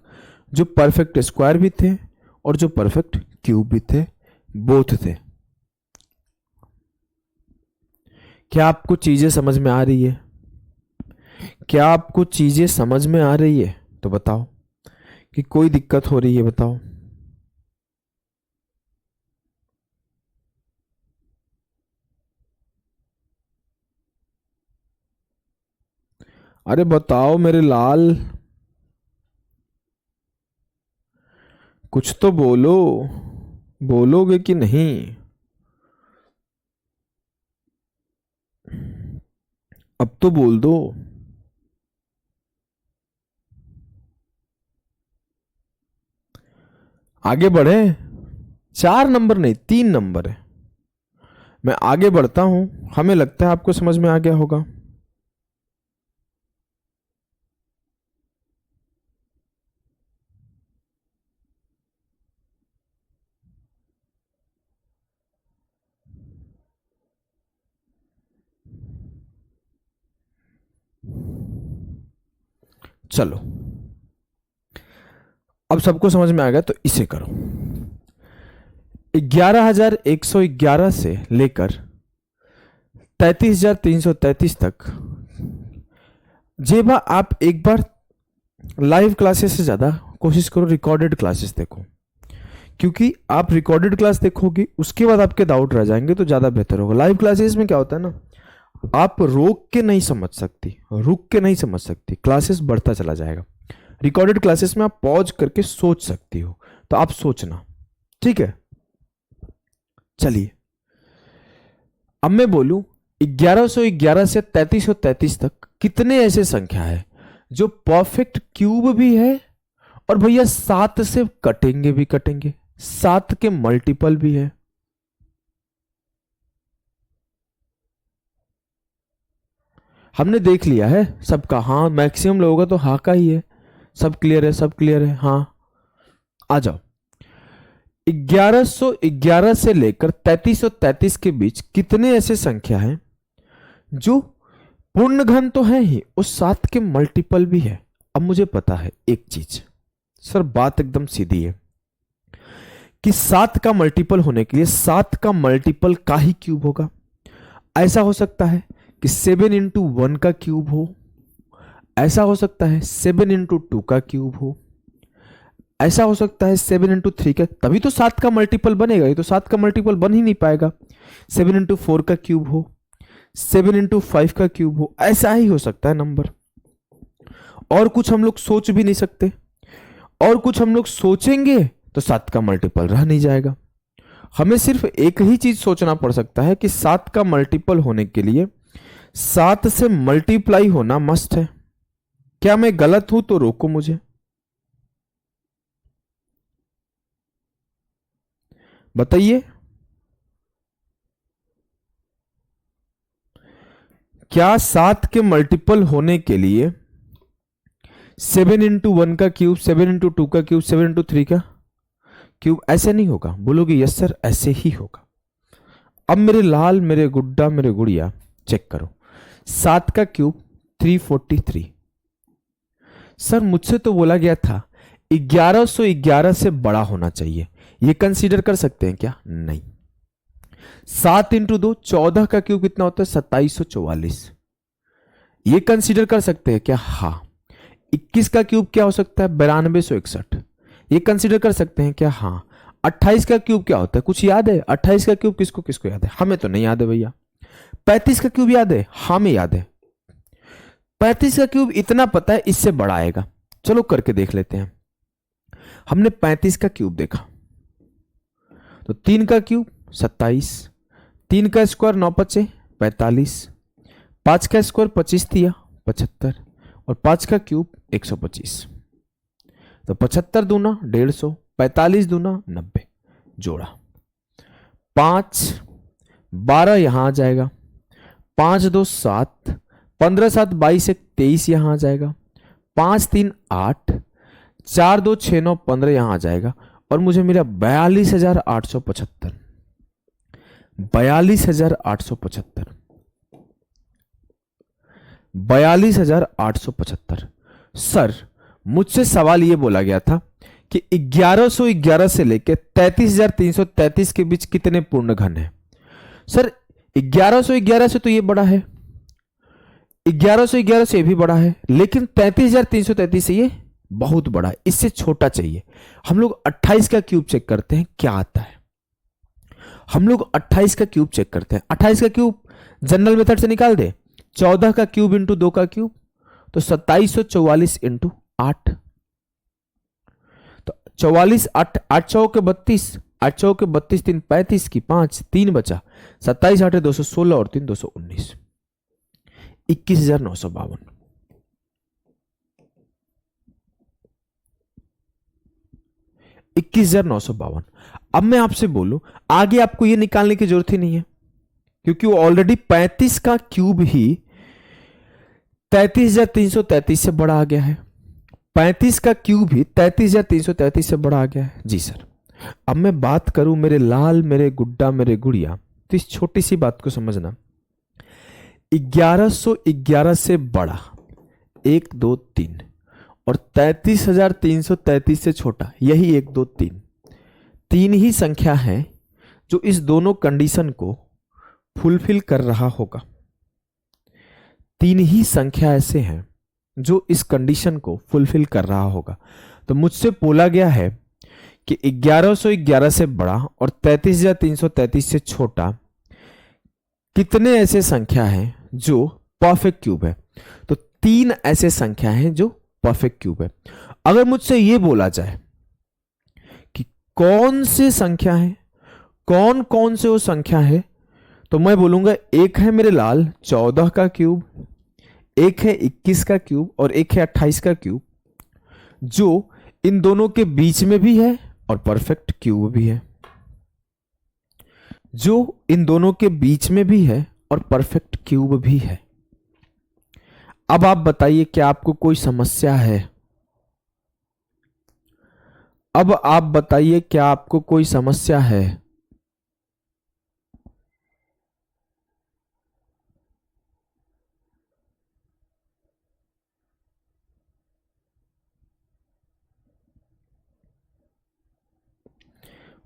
जो परफेक्ट स्क्वायर भी थे और जो परफेक्ट क्यूब भी थे, बोथ थे। क्या आपको चीजें समझ में आ रही है? क्या आपको चीजें समझ में आ रही है? तो बताओ कि कोई दिक्कत हो रही है, बताओ। अरे बताओ मेरे लाल। कुछ तो बोलो, बोलोगे कि नहीं? अब तो बोल दो। आगे बढ़े। 4 नंबर नहीं, 3 नंबर है। मैं आगे बढ़ता हूं, हमें लगता है आपको समझ में आ गया होगा। चलो, अब सबको समझ में आ गया तो इसे करो। 11,111 से लेकर 33,333 तक। जेबा आप एक बार लाइव क्लासेस से ज्यादा कोशिश करो रिकॉर्डेड क्लासेस देखो, क्योंकि आप रिकॉर्डेड क्लास देखोगे उसके बाद आपके डाउट रह जाएंगे तो ज्यादा बेहतर होगा। लाइव क्लासेस में क्या होता है ना, आप रोक के नहीं समझ सकती, रुक के नहीं समझ सकती, क्लासेस बढ़ता चला जाएगा। रिकॉर्डेड क्लासेस में आप पॉज करके सोच सकती हो, तो आप सोचना, ठीक है। चलिए, अब मैं बोलूं 1111 से 3333 तक कितने ऐसे संख्या है जो परफेक्ट क्यूब भी है और भैया 7 से कटेंगे भी कटेंगे, 7 के मल्टीपल भी है। हमने देख लिया है सबका, हाँ मैक्सिमम लोगों का तो हाँ का ही है। सब क्लियर है, सब क्लियर है, हाँ। आ जाओ, 1111 से लेकर 3333 के बीच कितने ऐसे संख्या हैं जो पूर्ण घन तो है ही, उस 7 के मल्टीपल भी है। अब मुझे पता है एक चीज, सर बात एकदम सीधी है कि 7 का मल्टीपल होने के लिए 7 का मल्टीपल का ही क्यूब होगा। ऐसा हो सकता है कि 7 इंटू 1 का क्यूब हो, ऐसा हो सकता है 7 इंटू 2 का क्यूब हो, ऐसा हो सकता है 7 इंटू 3 का, तभी तो 7 का मल्टीपल बनेगा। ये तो 7 का मल्टीपल बन ही नहीं पाएगा। 7 इंटू 4 का क्यूब हो, 7 इंटू 5 का क्यूब हो, ऐसा ही हो सकता है नंबर। और कुछ हम लोग सोच भी नहीं सकते, और कुछ हम लोग सोचेंगे तो 7 का मल्टीपल रह नहीं जाएगा। हमें सिर्फ एक ही चीज सोचना पड़ सकता है कि 7 का मल्टीपल होने के लिए 7 से मल्टीप्लाई होना मस्ट है। क्या मैं गलत हूं तो रोको मुझे, बताइए। क्या 7 के मल्टीपल होने के लिए 7 इंटू 1 का क्यूब, 7 इंटू 2 का क्यूब, 7 इंटू 3 का क्यूब ऐसे नहीं होगा? बोलोगे यस सर ऐसे ही होगा। अब मेरे लाल, मेरे गुड्डा, मेरे गुड़िया चेक करो, 7 का क्यूब 343। सर मुझसे तो बोला गया था 1111 से बड़ा होना चाहिए, ये कंसीडर कर सकते हैं क्या? नहीं। 7 इंटू 2 14 का क्यूब कितना होता है? 2744। ये कंसीडर कर सकते हैं क्या? हाँ। 21 का क्यूब क्या हो सकता है? 9261। ये कंसीडर कर सकते हैं क्या? हाँ। 28 का क्यूब क्या होता है? कुछ याद है? 28 का क्यूब किसको किसको याद है? हमें तो नहीं याद है भैया। 35 का क्यूब याद है? हमें याद है। 35 का क्यूब इतना पता है, इससे बड़ा आएगा। चलो करके देख लेते हैं। हमने 35 का क्यूब देखा तो 3 का क्यूब 27, 3 का स्क्वायर 9 पचे 45, 5 का स्क्वायर 25 दिया 75, और 5 का क्यूब 125। तो 75 दूना 150, 45 दूना 90, जोड़ा 5, 12 यहां आ जाएगा, 5 2 7, 15 7 22 1 23 यहां आ जाएगा, 5 3 8, 4 2 6 9 15 यहां आ जाएगा, और मुझे मिला 42,875। 42,875, 42,875। सर मुझसे सवाल यह बोला गया था कि 1111 से लेकर 33,333 के बीच कितने पूर्ण घन है? सर 1111 से तो ये बड़ा है, 1111 से भी बड़ा है, लेकिन 33,333 से ये बहुत बड़ा है, इससे छोटा चाहिए। हम लोग 28 का क्यूब चेक करते हैं क्या आता है। हम लोग 28 का क्यूब चेक करते हैं। 28 का क्यूब जनरल मेथड से निकाल दे, 14 का क्यूब इंटू 2 का क्यूब, तो 2744 इंटू 8। तो 44 8 8 चौके 32, 8 चौके 32, 3 35 की 5 3 बचा, 27 8 216 और 3 219, 21,952। अब मैं आपसे बोलूं, आगे आपको ये निकालने की जरूरत ही नहीं है, क्योंकि वो ऑलरेडी 35 का क्यूब ही 33,333 से बड़ा आ गया है। 35 का क्यूब ही 33,333 से बड़ा आ गया है। जी सर। अब मैं बात करूं मेरे लाल, मेरे गुड्डा, मेरे गुड़िया, तो इस छोटी सी बात को समझना। 1111 से बड़ा 1 2 3 और 33,333 से छोटा, यही 1 2 3, तीन ही संख्या है जो इस दोनों कंडीशन को फुलफिल कर रहा होगा। तीन ही संख्या ऐसे हैं जो इस कंडीशन को फुलफिल कर रहा होगा। तो मुझसे बोला गया है कि 1111 से बड़ा और 33,333 से छोटा कितने ऐसे संख्या हैं जो परफेक्ट क्यूब है। तो तीन ऐसे संख्या हैं जो परफेक्ट क्यूब है। अगर मुझसे यह बोला जाए कि कौन से संख्या है, कौन कौन से वो संख्या है, तो मैं बोलूंगा एक है मेरे लाल 14 का क्यूब, एक है 21 का क्यूब और एक है 28 का क्यूब, जो इन दोनों के बीच में भी है और परफेक्ट क्यूब भी है, जो इन दोनों के बीच में भी है और परफेक्ट क्यूब भी है। अब आप बताइए क्या आपको कोई समस्या है? अब आप बताइए क्या आपको कोई समस्या है?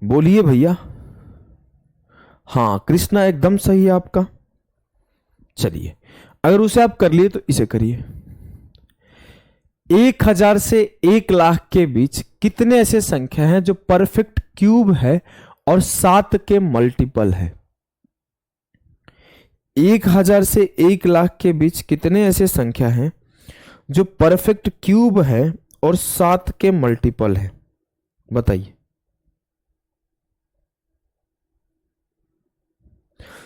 बोलिए भैया। हाँ कृष्णा एकदम सही है आपका। चलिए, अगर उसे आप कर लिए तो इसे करिए। 1000 से 1,00,000 के बीच कितने ऐसे संख्या हैं जो परफेक्ट क्यूब है और 7 के मल्टीपल है? 1000 से 1,00,000 के बीच कितने ऐसे संख्या हैं जो परफेक्ट क्यूब है और 7 के मल्टीपल है? बताइए।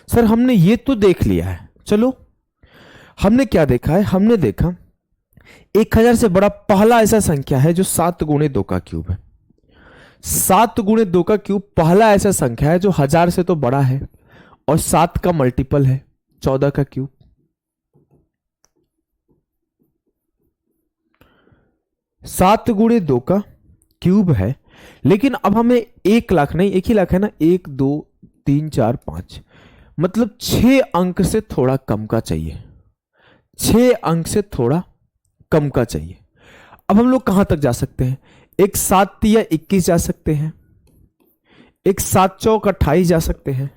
सर हमने ये तो देख लिया है। चलो, हमने क्या देखा है? हमने देखा 1000 से बड़ा पहला ऐसा संख्या है जो 7 गुणे 2 का क्यूब है। 7 गुणे 2 का क्यूब पहला ऐसा संख्या है जो 1000 से तो बड़ा है और 7 का मल्टीपल है 14 का क्यूब। 7 गुणे 2 का क्यूब है, लेकिन अब हमें 1,00,000 नहीं, 1 ही लाख है ना, 1 2 3 4 5, मतलब 6 अंक से थोड़ा कम का चाहिए। 6 अंक से थोड़ा कम का चाहिए। अब हम लोग कहां तक जा सकते हैं? एक 7 तिया 21 जा सकते हैं, एक 7 चौक 28 जा सकते हैं,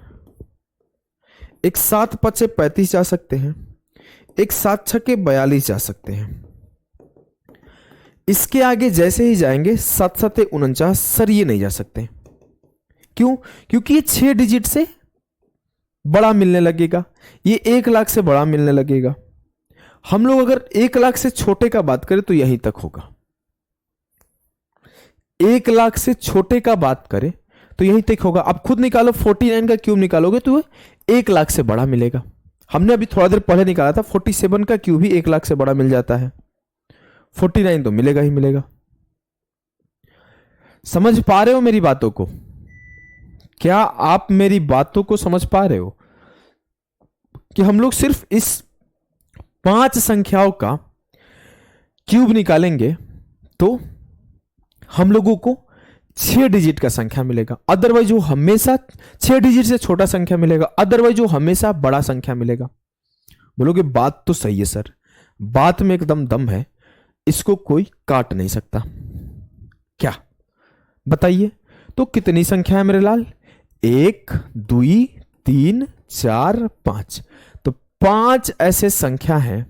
एक 7 पचे 35 जा सकते हैं, एक 7 छके 42 जा सकते हैं। इसके आगे जैसे ही जाएंगे 7 सते 49, सर ये नहीं जा सकते। क्यों? क्योंकि ये 6 डिजिट से बड़ा मिलने लगेगा, ये 1,00,000 से बड़ा मिलने लगेगा। हम लोग अगर 1,00,000 से छोटे का बात करें तो यहीं तक होगा। 1,00,000 से छोटे का बात करें तो यहीं तक होगा। आप खुद निकालो, 49 का क्यूब निकालोगे तो 1,00,000 से बड़ा मिलेगा। हमने अभी थोड़ा देर पहले निकाला था, 47 का क्यूब ही 1,00,000 से बड़ा मिल जाता है। 49 तो मिलेगा ही मिलेगा। समझ पा रहे हो मेरी बातों को? क्या आप मेरी बातों को समझ पा रहे हो कि हम लोग सिर्फ इस 5 संख्याओं का क्यूब निकालेंगे तो हम लोगों को 6 डिजिट का संख्या मिलेगा, अदरवाइज वो हमेशा 6 डिजिट से छोटा संख्या मिलेगा, अदरवाइज वो हमेशा बड़ा संख्या मिलेगा। बोलोगे बात तो सही है सर, बात में एकदम दम है, इसको कोई काट नहीं सकता। क्या बताइए? तो कितनी संख्या है मेरे लाल? 1 2 3 4 5। तो 5 ऐसे संख्या हैं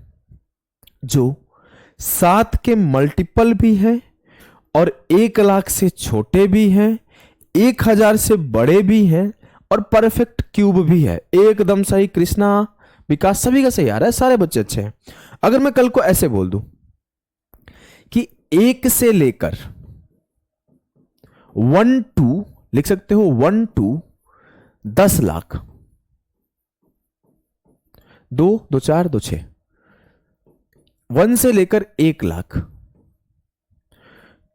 जो 7 के मल्टीपल भी हैं और 1,00,000 से छोटे भी हैं, 1,000 से बड़े भी हैं और परफेक्ट क्यूब भी है। एकदम सही कृष्णा, विकास, सभी का सही आ रहा है, सारे बच्चे अच्छे हैं। अगर मैं कल को ऐसे बोल दूं कि 1 से लेकर 1 टू लिख सकते हो 1 टू 10 लाख, 2 2 4 2 6, 1 से लेकर 1 लाख।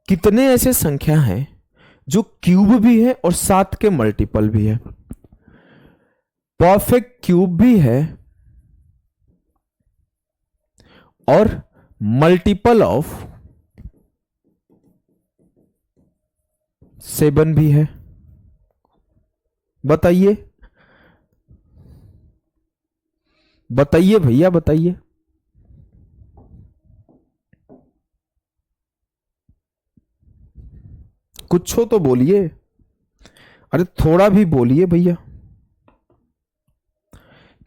कितने ऐसे संख्या हैं जो क्यूब भी है और 7 के मल्टीपल भी है? परफेक्ट क्यूब भी है और मल्टीपल ऑफ 7 भी है। बताइए बताइए भैया बताइए। कुछ हो तो बोलिए, अरे थोड़ा भी बोलिए भैया,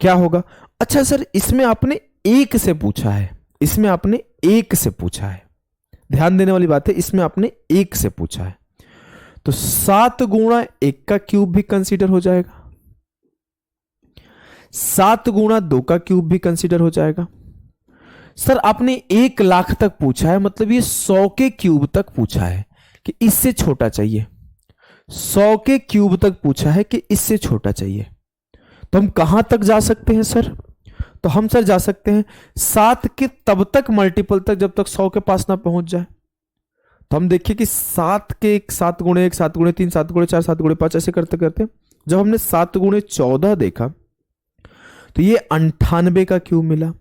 क्या होगा? अच्छा सर, इसमें आपने एक से पूछा है, इसमें आपने एक से पूछा है, ध्यान देने वाली बात है, इसमें आपने एक से पूछा है, तो 7 गुणा 1 का क्यूब भी कंसीडर हो जाएगा, 7 गुणा 2 का क्यूब भी कंसीडर हो जाएगा। सर आपने 1 लाख तक पूछा है, मतलब ये 100 के क्यूब तक पूछा है कि इससे छोटा चाहिए, 100 के क्यूब तक पूछा है कि इससे छोटा चाहिए, तो हम कहां तक जा सकते हैं सर? तो हम सर जा सकते हैं 7 के तब तक मल्टीपल तक जब तक 100 के पास ना पहुंच जाए। तो हम देखिए कि 7 के 7 गुणे 1, 7 गुणे 3, 7 गुणे 4, 7 गुणे 5 ऐसे करते करते जब हमने 7 गुणे 14 देखा तो ये 98 का क्यूब मिला।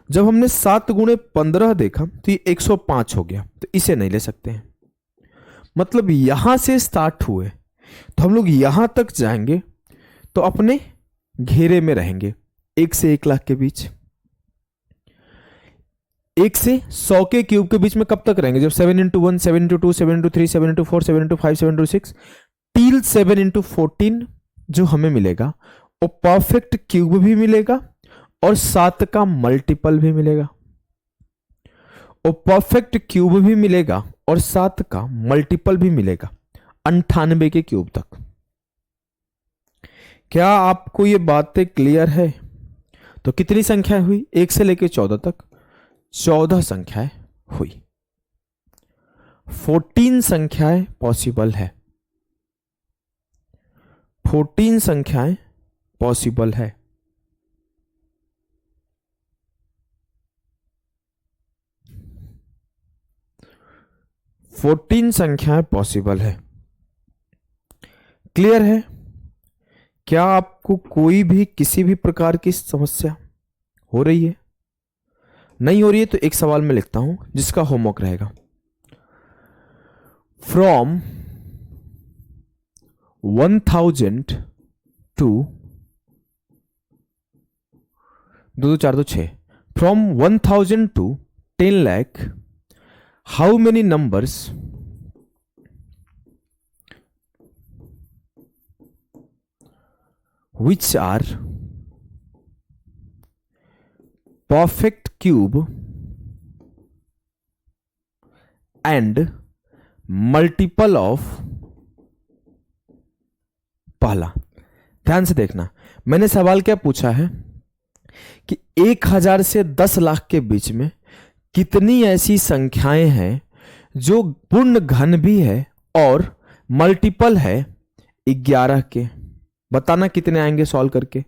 जब हमने 7 गुणे 15 देखा तो ये 105 हो गया, तो इसे नहीं ले सकते हैं। मतलब यहां से स्टार्ट हुए तो हम लोग यहां तक जाएंगे तो अपने घेरे में रहेंगे 1 से 1 लाख के बीच, 1 से 100 के क्यूब के बीच में कब तक रहेंगे? जब 7 into 1, 7 into 2, 7 into 3, 7 into 4, 7 into 5, 7 into 6 till 7 into 14 जो हमें मिलेगा वो परफेक्ट क्यूब भी मिलेगा और 7 का मल्टीपल भी मिलेगा, और परफेक्ट क्यूब भी मिलेगा और 7 का मल्टीपल भी मिलेगा 98 के क्यूब तक। क्या आपको ये बातें क्लियर है? तो कितनी संख्याएं हुई? 1 से लेकर 14 तक 14 संख्याएं हुई, 14 संख्याएं पॉसिबल है, 14 संख्याएं पॉसिबल है। फोर्टीन संख्याएं पॉसिबल है। क्लियर है? क्या आपको कोई भी किसी भी प्रकार की समस्या हो रही है? नहीं हो रही है तो एक सवाल मैं लिखता हूं जिसका होमवर्क रहेगा। From 1000 to 2 2 4 2 6 from 1000 to 10 lakh how many numbers which are perfect cube and multiple of पहला। ध्यान से देखना, मैंने सवाल क्या पूछा है कि 1000 से 10 लाख के बीच में कितनी ऐसी संख्याएं हैं जो पूर्ण घन भी है और मल्टीपल है 11 के। बताना कितने आएंगे सॉल्व करके।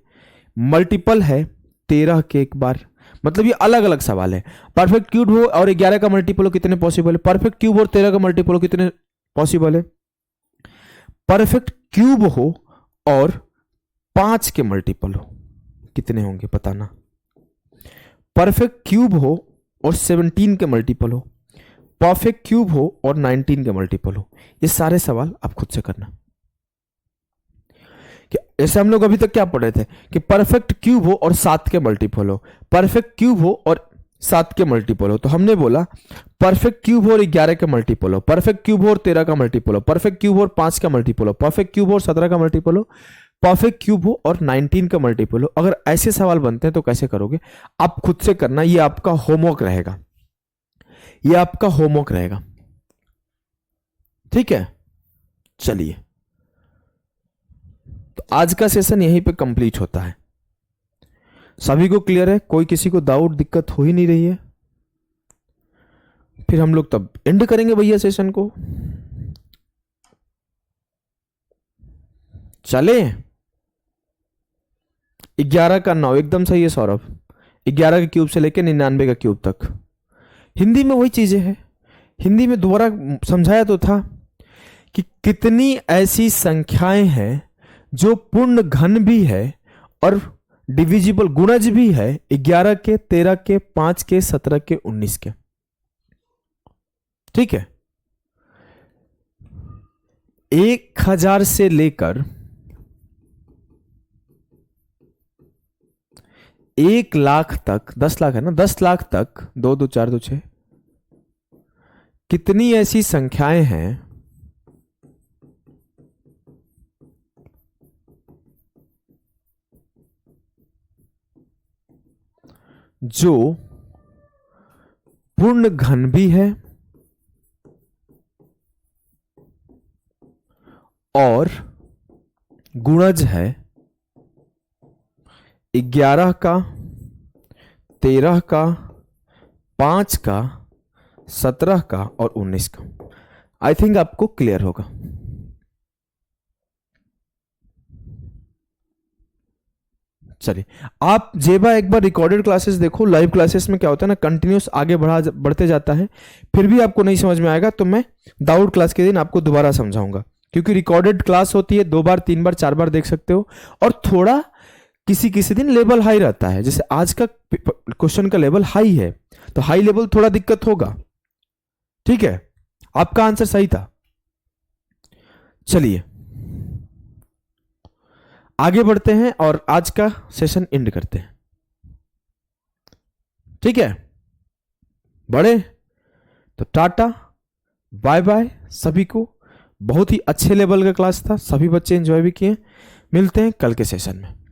मल्टीपल है 13 के एक बार, मतलब ये अलग अलग सवाल है। परफेक्ट क्यूब हो और 11 का मल्टीपल हो कितने पॉसिबल है? परफेक्ट क्यूब और 13 का मल्टीपल हो कितने पॉसिबल है? परफेक्ट क्यूब हो और 5 के मल्टीपल हो कितने होंगे बताना। परफेक्ट क्यूब हो और 17 के मल्टीपल हो, परफेक्ट क्यूब हो और 19 के मल्टीपल हो। ये सारे सवाल आप खुद से करना। जैसे हम लोग अभी तक क्या पढ़ रहे थे कि परफेक्ट क्यूब हो और 7 के मल्टीपल हो, परफेक्ट क्यूब हो और 7 के मल्टीपल हो, तो हमने बोला परफेक्ट क्यूब हो और 11 के मल्टीपल हो, परफेक्ट क्यूब हो और 13 का मल्टीपल हो, परफेक्ट क्यूब हो और 5 का मल्टीपल हो, परफेक्ट क्यूब हो और 17 का मल्टीपल हो, परफेक्ट क्यूब हो और 19 का मल्टीपल हो। अगर ऐसे सवाल बनते हैं तो कैसे करोगे आप खुद से करना, ये आपका होमवर्क रहेगा, ये आपका होमवर्क रहेगा। ठीक है, चलिए तो आज का सेशन यहीं पे कंप्लीट होता है। सभी को क्लियर है? कोई किसी को डाउट दिक्कत हो ही नहीं रही है? फिर हम लोग तब एंड करेंगे भैया सेशन को। चले। 11 का 9 एकदम सही है सौरभ। 11 के क्यूब से लेकर 99 का क्यूब तक। हिंदी में वही चीजें हैं। हिंदी में दोबारा समझाया तो था कि कितनी ऐसी संख्याएं हैं जो पूर्ण घन भी है और डिविजिबल गुणज भी है 11 के, 13 के, 5 के, 17 के, 19 के। ठीक है। 1000 से लेकर 1,00,000 तक, 10 लाख है ना, 10 लाख तक, 2 2 4 2 6, कितनी ऐसी संख्याएं हैं जो पूर्ण घन भी है और गुणज है 11 का, 13 का, 5 का, 17 का और 19 का। आई थिंक आपको क्लियर होगा। चलिए, आप जेबा एक बार रिकॉर्डेड क्लासेस देखो। लाइव क्लासेस में क्या होता है ना, कंटिन्यूस आगे बढ़ते जाता है। फिर भी आपको नहीं समझ में आएगा तो मैं दाऊद क्लास के दिन आपको दोबारा समझाऊंगा, क्योंकि रिकॉर्डेड क्लास होती है, 2 बार 3 बार 4 बार देख सकते हो। और थोड़ा किसी किसी दिन लेवल हाई रहता है, जैसे आज का क्वेश्चन का लेवल हाई है तो हाई लेवल थोड़ा दिक्कत होगा। ठीक है, आपका आंसर सही था। चलिए आगे बढ़ते हैं और आज का सेशन एंड करते हैं। ठीक है, बड़े तो टाटा बाय बाय सभी को। बहुत ही अच्छे लेवल का क्लास था, सभी बच्चे एंजॉय भी किए। मिलते हैं कल के सेशन में।